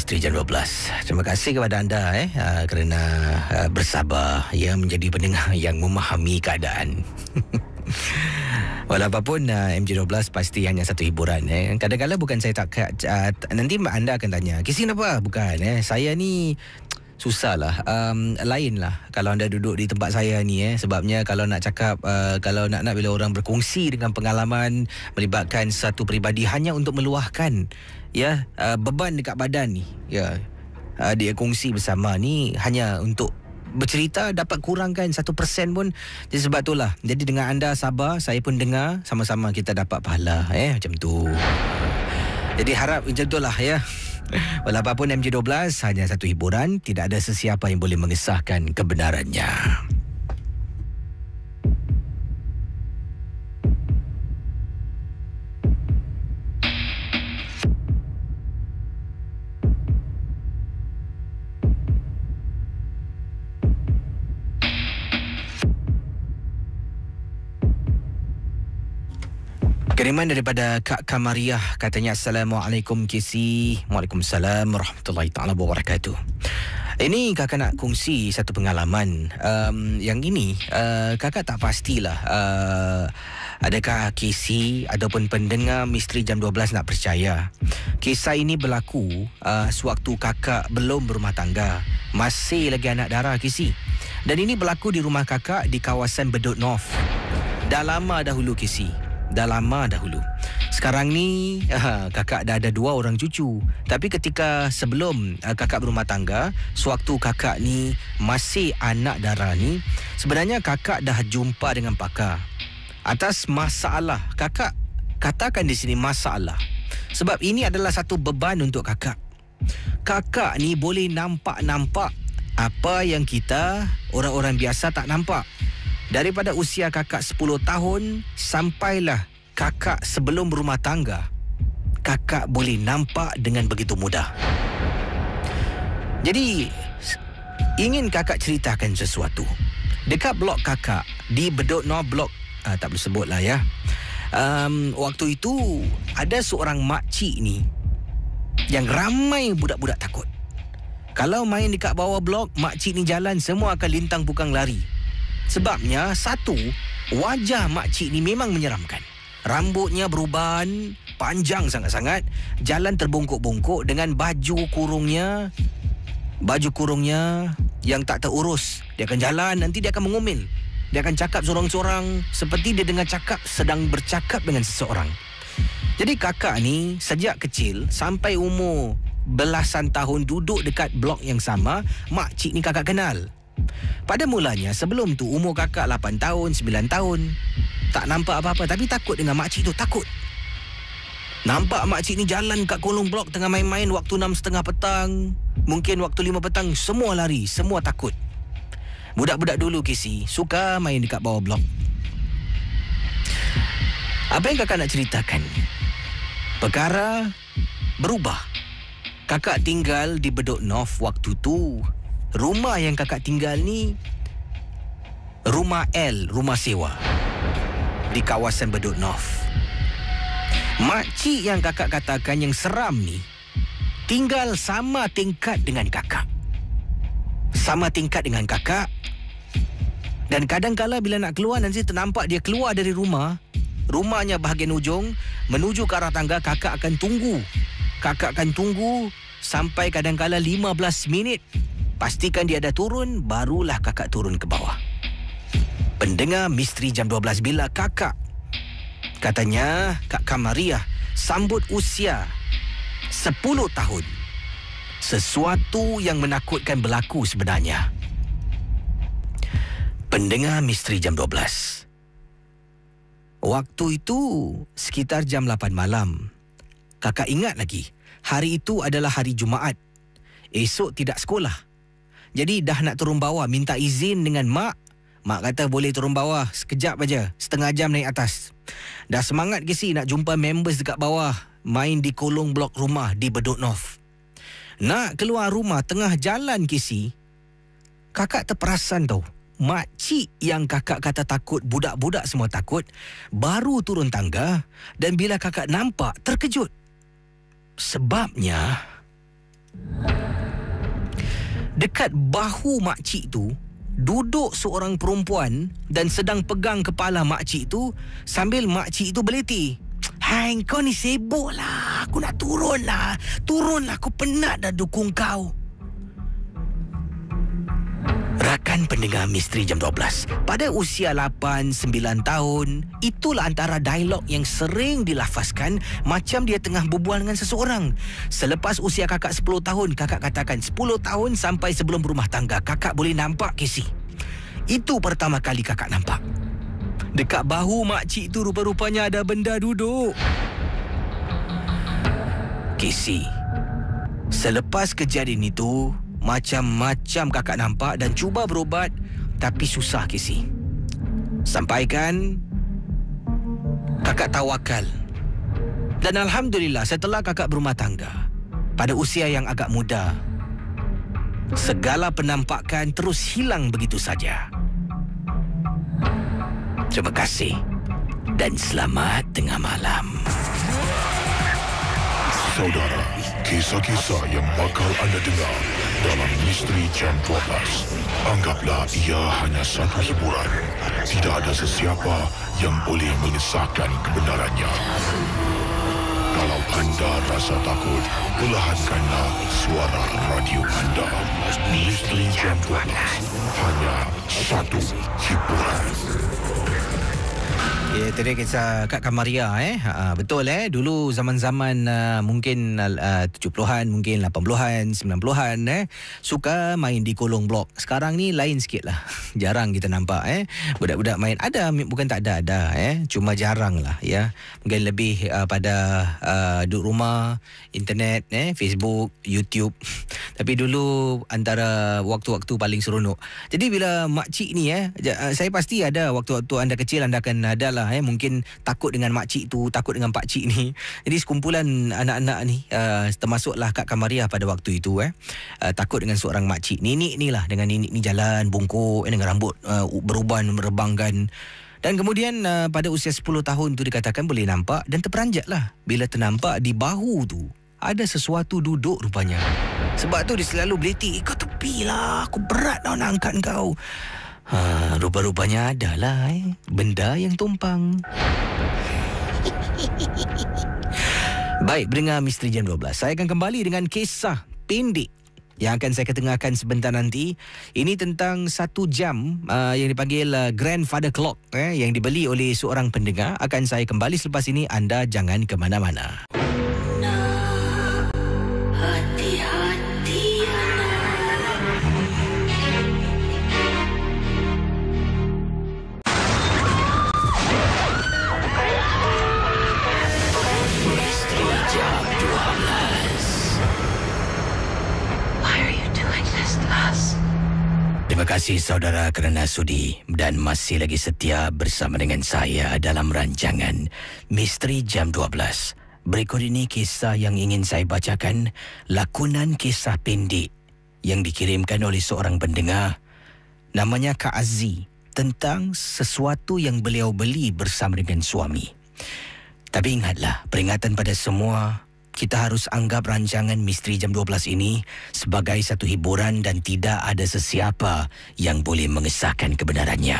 Misteri Jam 12. Terima kasih kepada anda kerana bersabar menjadi pendengar yang memahami keadaan. Walau apapun MJ12 pasti hanya satu hiburan. Kadang-kadang bukan saya tak nanti anda akan tanya, Kisi kenapa? Bukan saya ni susahlah, lain lah kalau anda duduk di tempat saya ni sebabnya kalau nak cakap kalau nak bila orang berkongsi dengan pengalaman melibatkan satu peribadi hanya untuk meluahkan beban dekat badan ni dia kongsi bersama ni hanya untuk bercerita, dapat kurangkan 1% pun. Jadi sebab itulah, jadi dengan anda sabar, saya pun dengar, sama-sama kita dapat pahala macam tu. Jadi harap macam itulah Walau apapun MJ12 hanya satu hiburan, tidak ada sesiapa yang boleh mengesahkan kebenarannya. Kiriman daripada Kak Kamariah, katanya Assalamualaikum Kisi. Waalaikumsalam warahmatullahi ta'ala wabarakatuh. Ini kakak nak kongsi satu pengalaman. Yang ini kakak tak pastilah adakah Kisi ataupun pendengar Misteri Jam 12 nak percaya. Kisah ini berlaku sewaktu kakak belum berumah tangga, masih lagi anak dara Kisi. Dan ini berlaku di rumah kakak di kawasan Bedok North. Dah lama dahulu Kisi. Dah lama dahulu. Sekarang ni kakak dah ada 2 orang cucu. Tapi ketika sebelum kakak berumah tangga, sewaktu kakak ni masih anak dara ni, sebenarnya kakak dah jumpa dengan pakar atas masalah. Kakak katakan di sini masalah sebab ini adalah satu beban untuk kakak. Kakak ni boleh nampak apa yang kita orang-orang biasa tak nampak. Daripada usia kakak 10 tahun sampailah kakak sebelum berumah tangga, kakak boleh nampak dengan begitu mudah. Jadi ingin kakak ceritakan sesuatu. Dekat blok kakak di Bedok North blok, tak boleh sebut lah waktu itu ada seorang makcik ni yang ramai budak-budak takut. Kalau main dekat bawah blok, makcik ni jalan semua akan lintang pukang lari. Sebabnya satu, wajah makcik ni memang menyeramkan. Rambutnya beruban, panjang sangat-sangat, jalan terbongkok-bongkok dengan baju kurungnya yang tak terurus. Dia akan jalan, nanti dia akan mengumil. Dia akan cakap sorang-sorang seperti dia sedang bercakap dengan seseorang. Jadi kakak ni sejak kecil sampai umur belasan tahun duduk dekat blok yang sama, makcik ni kakak kenal. Pada mulanya sebelum tu umur kakak 8 tahun, 9 tahun, tak nampak apa-apa tapi takut dengan makcik tu, takut. Nampak makcik ni jalan kat kolong blok tengah main-main waktu 6.30 petang, mungkin waktu 5 petang, semua lari, semua takut. Budak-budak dulu Kisi suka main dekat bawah blok. Apa yang kakak nak ceritakan? Perkara berubah. Kakak tinggal di Bedok North waktu tu. Rumah yang kakak tinggal ni rumah L, rumah sewa di kawasan Bedok North. Makcik yang kakak katakan yang seram ni tinggal sama tingkat dengan kakak. Sama tingkat dengan kakak. Dan kadang-kala bila nak keluar, nanti ternampak dia keluar dari rumah, rumahnya bahagian ujung menuju ke arah tangga, kakak akan tunggu. Kakak akan tunggu sampai kadang-kala 15 minit. Pastikan dia dah turun, barulah kakak turun ke bawah. Pendengar Misteri Jam 12, bila kakak, katanya Kak Kamariah, sambut usia 10 tahun, sesuatu yang menakutkan berlaku sebenarnya. Pendengar Misteri Jam 12, waktu itu sekitar jam 8 malam. Kakak ingat lagi, hari itu adalah hari Jumaat. Esok tidak sekolah. Jadi dah nak turun bawah, minta izin dengan mak. Mak kata boleh turun bawah sekejap aja, setengah jam naik atas. Dah semangat Kisi nak jumpa members dekat bawah, main di kolong blok rumah di Bedok North. Nak keluar rumah tengah jalan Kisi, kakak terperasan tau. Makcik yang kakak kata takut, budak-budak semua takut, baru turun tangga. Dan bila kakak nampak, terkejut. Sebabnya Dekat bahu makcik tu duduk seorang perempuan dan sedang pegang kepala makcik tu sambil makcik tu beleti. Hai, kau ni sibuk lah. Aku nak turun lah. Aku penat dah dukung kau. Rakan pendengar Misteri Jam 12, pada usia 8-9 tahun, itulah antara dialog yang sering dilafazkan macam dia tengah berbual dengan seseorang. Selepas usia kakak 10 tahun, kakak katakan 10 tahun sampai sebelum berumah tangga, kakak boleh nampak Casey. Itu pertama kali kakak nampak. Dekat bahu makcik tu rupa-rupanya ada benda duduk. Casey, selepas kejadian itu, macam-macam kakak nampak dan cuba berubat, tapi susah Casey. Sampaikan kakak tawakal. Dan Alhamdulillah setelah kakak berumah tangga pada usia yang agak muda, segala penampakan terus hilang begitu saja. Terima kasih dan selamat tengah malam. Saudara, kisah-kisah yang bakal anda dengar dalam Misteri Jam 12, anggaplah ia hanya satu hiburan. Tidak ada sesiapa yang boleh mengesahkan kebenarannya. Kalau anda rasa takut, perlahankanlah suara radio anda. Misteri Jam 12, hanya satu hiburan. Ya, tadi kisah Kak Kamaria betul dulu zaman-zaman mungkin 70-an, mungkin 80-an, 90-an suka main di kolong blok. Sekarang ni lain sikit lah. Jarang kita nampak budak-budak main. Ada, bukan tak ada cuma jarang lah ya. Mungkin lebih pada duduk rumah, internet, Facebook, YouTube. Tapi dulu antara waktu-waktu paling seronok. Jadi bila makcik ni saya pasti ada waktu-waktu anda kecil anda akan ada lah mungkin takut dengan makcik tu, takut dengan pakcik ni. Jadi sekumpulan anak-anak ni termasuklah Kak Kamaria pada waktu itu takut dengan seorang makcik. Nenek ni lah, dengan nenek ni jalan bungkuk dengan rambut beruban merebangkan. Dan kemudian pada usia 10 tahun tu dikatakan boleh nampak dan terperanjat lah bila ternampak di bahu tu ada sesuatu duduk rupanya. Sebab tu dia selalu beliti, kau tepi lah, aku berat tau nak angkat kau. Rupa-rupanya adalah benda yang tumpang. Baik, pendengar Misteri Jam 12, saya akan kembali dengan kisah pendek yang akan saya ketengahkan sebentar nanti. Ini tentang 1 jam yang dipanggil Grandfather Clock yang dibeli oleh seorang pendengar. Akan saya kembali selepas ini. Anda jangan ke mana-mana. Terima kasih saudara kerana sudi dan masih lagi setia bersama dengan saya dalam rancangan Misteri Jam 12. Berikut ini kisah yang ingin saya bacakan, lakonan kisah pendek yang dikirimkan oleh seorang pendengar. Namanya Kak Azzi, tentang sesuatu yang beliau beli bersama dengan suami. Tapi ingatlah, peringatan pada semua, kita harus anggap rancangan Misteri Jam 12 ini sebagai satu hiburan dan tidak ada sesiapa yang boleh mengesahkan kebenarannya.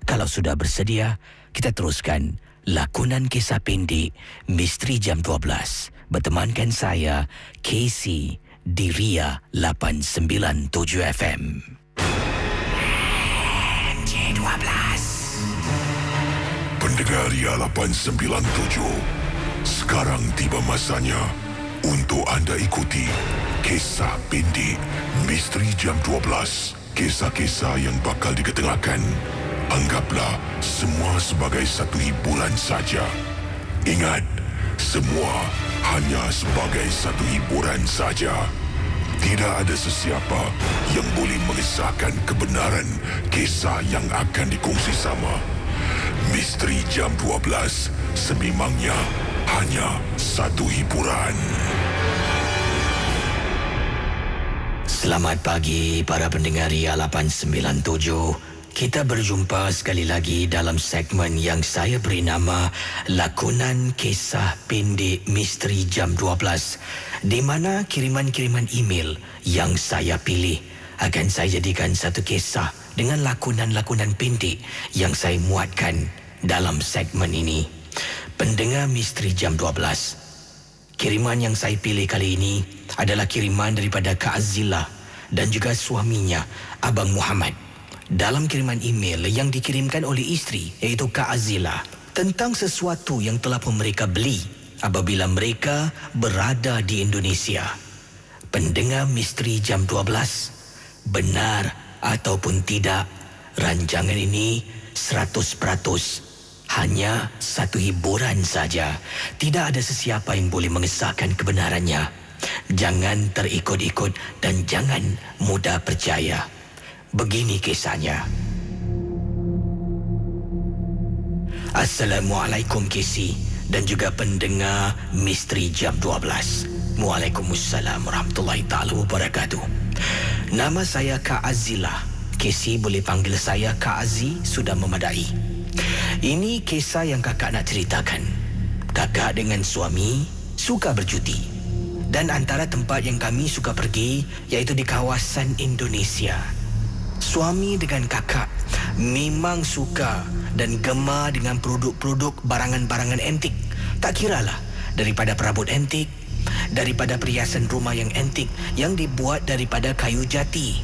Kalau sudah bersedia, kita teruskan lakonan kisah pendek Misteri Jam 12. Bertemankan saya, Casey, di Ria 897 FM. J12. Pendengar Ria 897, sekarang tiba masanya untuk anda ikuti kisah pendek Misteri Jam 12. Kisah-kisah yang bakal diketengahkan, anggaplah semua sebagai satu hiburan saja. Ingat, semua hanya sebagai satu hiburan saja. Tidak ada sesiapa yang boleh mengesahkan kebenaran kisah yang akan dikongsi sama. Misteri Jam 12 sememangnya hanya satu hiburan. Selamat pagi para pendengar Ria 897. kita berjumpa sekali lagi dalam segmen yang saya beri nama Lakonan Kisah Pendek Misteri Jam 12, di mana kiriman-kiriman email yang saya pilih akan saya jadikan satu kisah dengan lakonan-lakonan pendek yang saya muatkan dalam segmen ini. Pendengar Misteri Jam 12, kiriman yang saya pilih kali ini adalah kiriman daripada Kak Azila dan juga suaminya, Abang Muhammad. Dalam kiriman email yang dikirimkan oleh isteri, iaitu Kak Azila, tentang sesuatu yang telah pun mereka beli apabila mereka berada di Indonesia. Pendengar Misteri Jam 12, benar ataupun tidak, rancangan ini 100% hanya satu hiburan saja. Tidak ada sesiapa yang boleh mengesahkan kebenarannya. Jangan terikut-ikut dan jangan mudah percaya. Begini kisahnya. Assalamualaikum Kesi dan juga pendengar Misteri Jam 12. Waalaikumsalam warahmatullahi ta'ala wabarakatuh. Nama saya Kak Azila. Kesi boleh panggil saya Kak Azi, sudah memadai. Ini kisah yang kakak nak ceritakan. Kakak dengan suami suka bercuti, dan antara tempat yang kami suka pergi iaitu di kawasan Indonesia. Suami dengan kakak memang suka dan gemar dengan produk-produk barangan-barangan antik. Tak kiralah daripada perabot antik, daripada perhiasan rumah yang antik yang dibuat daripada kayu jati.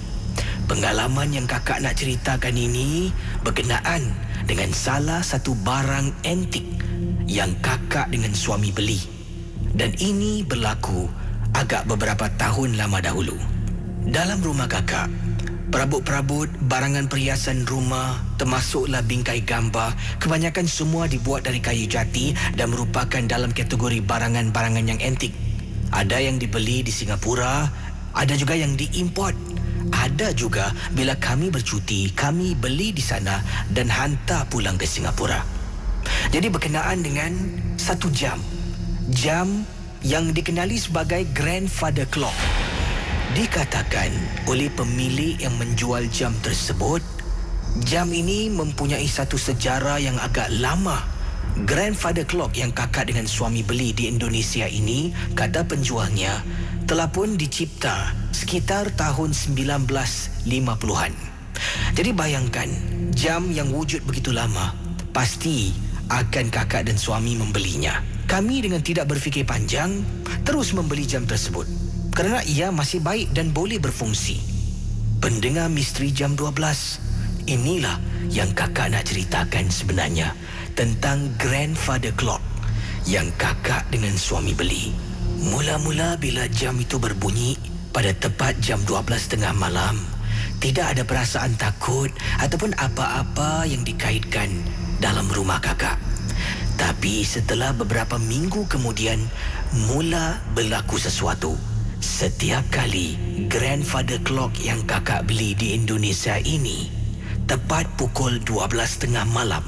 Pengalaman yang kakak nak ceritakan ini berkenaan dengan salah satu barang antik yang kakak dengan suami beli. Dan ini berlaku agak beberapa tahun lama dahulu. Dalam rumah kakak, perabot-perabot barangan perhiasan rumah, termasuklah bingkai gambar, kebanyakan semua dibuat dari kayu jati dan merupakan dalam kategori barangan-barangan yang antik. Ada yang dibeli di Singapura, ada juga yang diimport. Ada juga bila kami bercuti, kami beli di sana dan hantar pulang ke Singapura. Jadi berkenaan dengan satu jam yang dikenali sebagai grandfather clock. Dikatakan oleh pemilik yang menjual jam tersebut, jam ini mempunyai satu sejarah yang agak lama. Grandfather clock yang kakak dengan suami beli di Indonesia ini, kata penjualnya, telah pun dicipta sekitar tahun 1950-an. Jadi bayangkan, jam yang wujud begitu lama, pasti akan kakak dan suami membelinya. Kami dengan tidak berfikir panjang, terus membeli jam tersebut kerana ia masih baik dan boleh berfungsi. Pendengar Misteri Jam 12, inilah yang kakak nak ceritakan sebenarnya tentang grandfather clock yang kakak dengan suami beli. Mula-mula bila jam itu berbunyi pada tepat jam 12:30 malam, tidak ada perasaan takut ataupun apa-apa yang dikaitkan dalam rumah kakak. Tapi setelah beberapa minggu kemudian, mula berlaku sesuatu. Setiap kali grandfather clock yang kakak beli di Indonesia ini, tepat pukul 12:30 malam,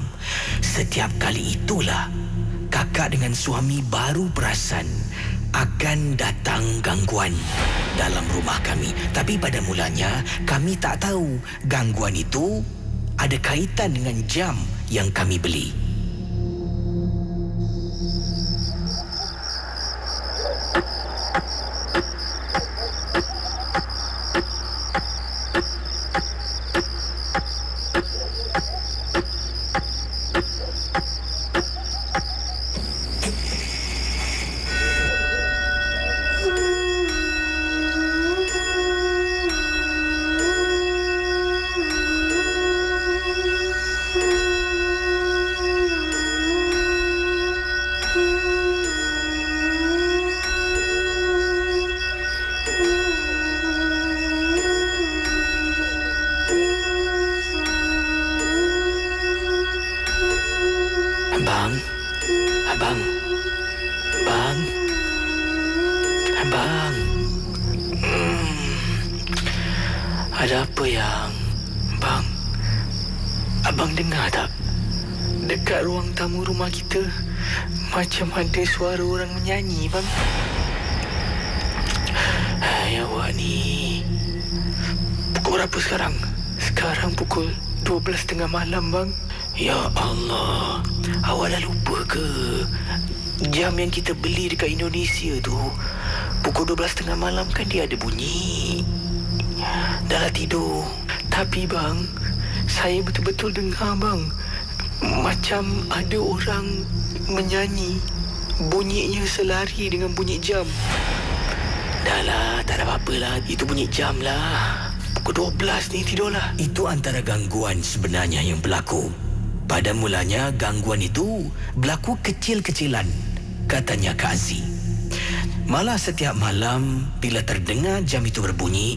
setiap kali itulah kakak dengan suami baru perasan akan datang gangguan dalam rumah kami. Tapi pada mulanya kami tak tahu gangguan itu ada kaitan dengan jam yang kami beli. Abang. Ada apa yang... Abang dengar tak? Dekat ruang tamu rumah kita macam ada suara orang menyanyi, bang. Hai awak ni. Pukul berapa sekarang? Sekarang pukul 12 tengah malam, bang. Ya Allah, awak dah lupa ke? Jam yang kita beli dekat Indonesia tu, pukul 12 tengah malam kan dia ada bunyi. Dah lah tidur. Tapi bang, saya betul-betul dengar, bang, macam ada orang menyanyi. Bunyinya selari dengan bunyi jam. Dah lah, tak ada apa-apa lah. Itu bunyi jam lah. Pukul 12 ni tidurlah. Itu antara gangguan sebenarnya yang berlaku. Pada mulanya gangguan itu berlaku kecil-kecilan, katanya Kak Aziz. Malah setiap malam bila terdengar jam itu berbunyi,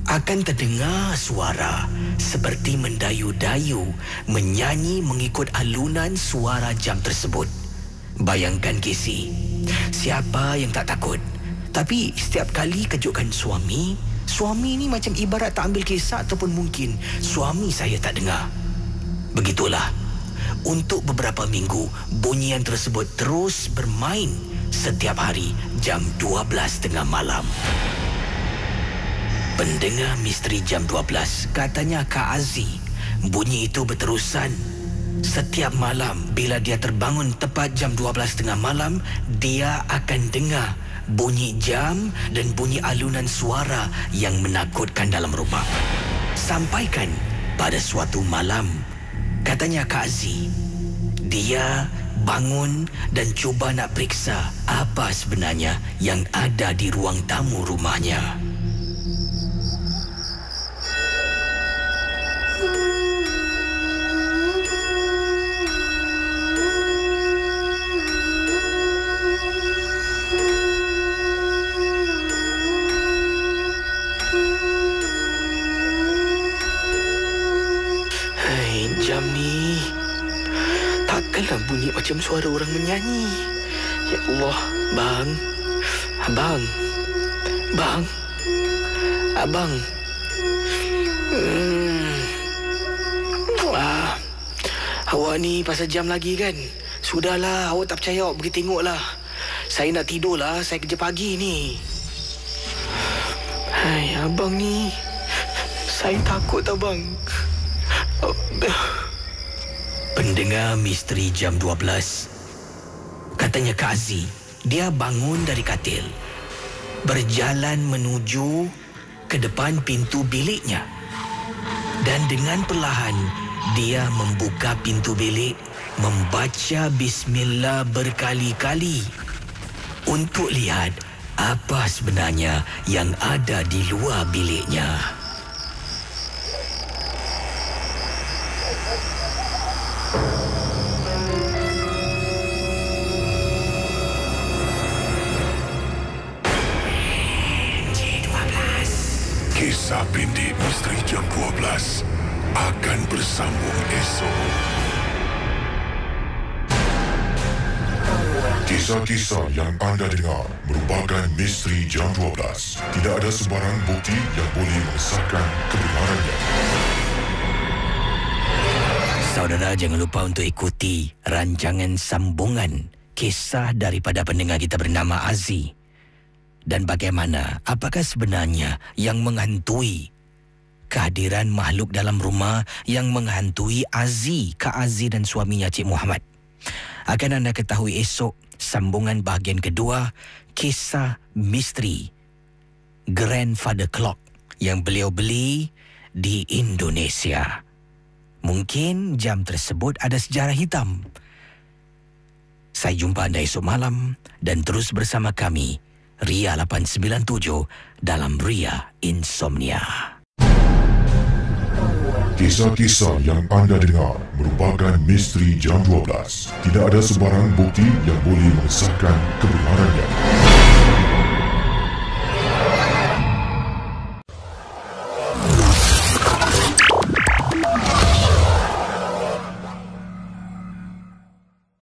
akan terdengar suara seperti mendayu-dayu, menyanyi mengikut alunan suara jam tersebut. Bayangkan Casey, siapa yang tak takut? Tapi setiap kali kejutkan suami ni macam ibarat tak ambil kisah ataupun mungkin suami saya tak dengar. Begitulah. Untuk beberapa minggu, bunyian tersebut terus bermain setiap hari jam 12 tengah malam. Pendengar misteri jam 12, katanya Kak Aziz, bunyi itu berterusan. Setiap malam bila dia terbangun tepat jam 12 tengah malam, dia akan dengar bunyi jam dan bunyi alunan suara yang menakutkan dalam rumah. Sampaikan pada suatu malam, katanya Kak Aziz, dia bangun dan cuba nak periksa apa sebenarnya yang ada di ruang tamu rumahnya. Jam ni takkanlah bunyi macam suara orang menyanyi. Ya Allah, bang. Abang. Bang. Abang. Awak ni pasal jam lagi kan? Sudahlah, awak tak percaya, awak pergi tengoklah. Saya nak tidur lah, saya kerja pagi ni. Hai, abang ni. Saya takut tau, bang. Pendengar misteri jam 12, katanya Kak Aziz, dia bangun dari katil, berjalan menuju ke depan pintu biliknya, dan dengan perlahan dia membuka pintu bilik, membaca bismillah berkali-kali untuk lihat apa sebenarnya yang ada di luar biliknya. Kisah pendek misteri jam 12 akan bersambung esok. Kisah-kisah yang anda dengar merupakan misteri jam 12. Tidak ada sebarang bukti yang boleh mengesahkan kebenarannya. Saudara, jangan lupa untuk ikuti rancangan sambungan kisah daripada pendengar kita bernama Aziz. Dan bagaimana, apakah sebenarnya yang menghantui kehadiran makhluk dalam rumah yang menghantui Aziz, Kak Aziz dan suaminya Cik Muhammad. Akan anda ketahui esok sambungan bahagian kedua kisah misteri Grandfather Clock yang beliau beli di Indonesia. Mungkin jam tersebut ada sejarah hitam. Saya jumpa anda esok malam dan terus bersama kami Ria 897 dalam Ria Insomnia. Kisah-kisah yang anda dengar merupakan misteri jam 12. Tidak ada sebarang bukti yang boleh mengesahkan kebenarannya.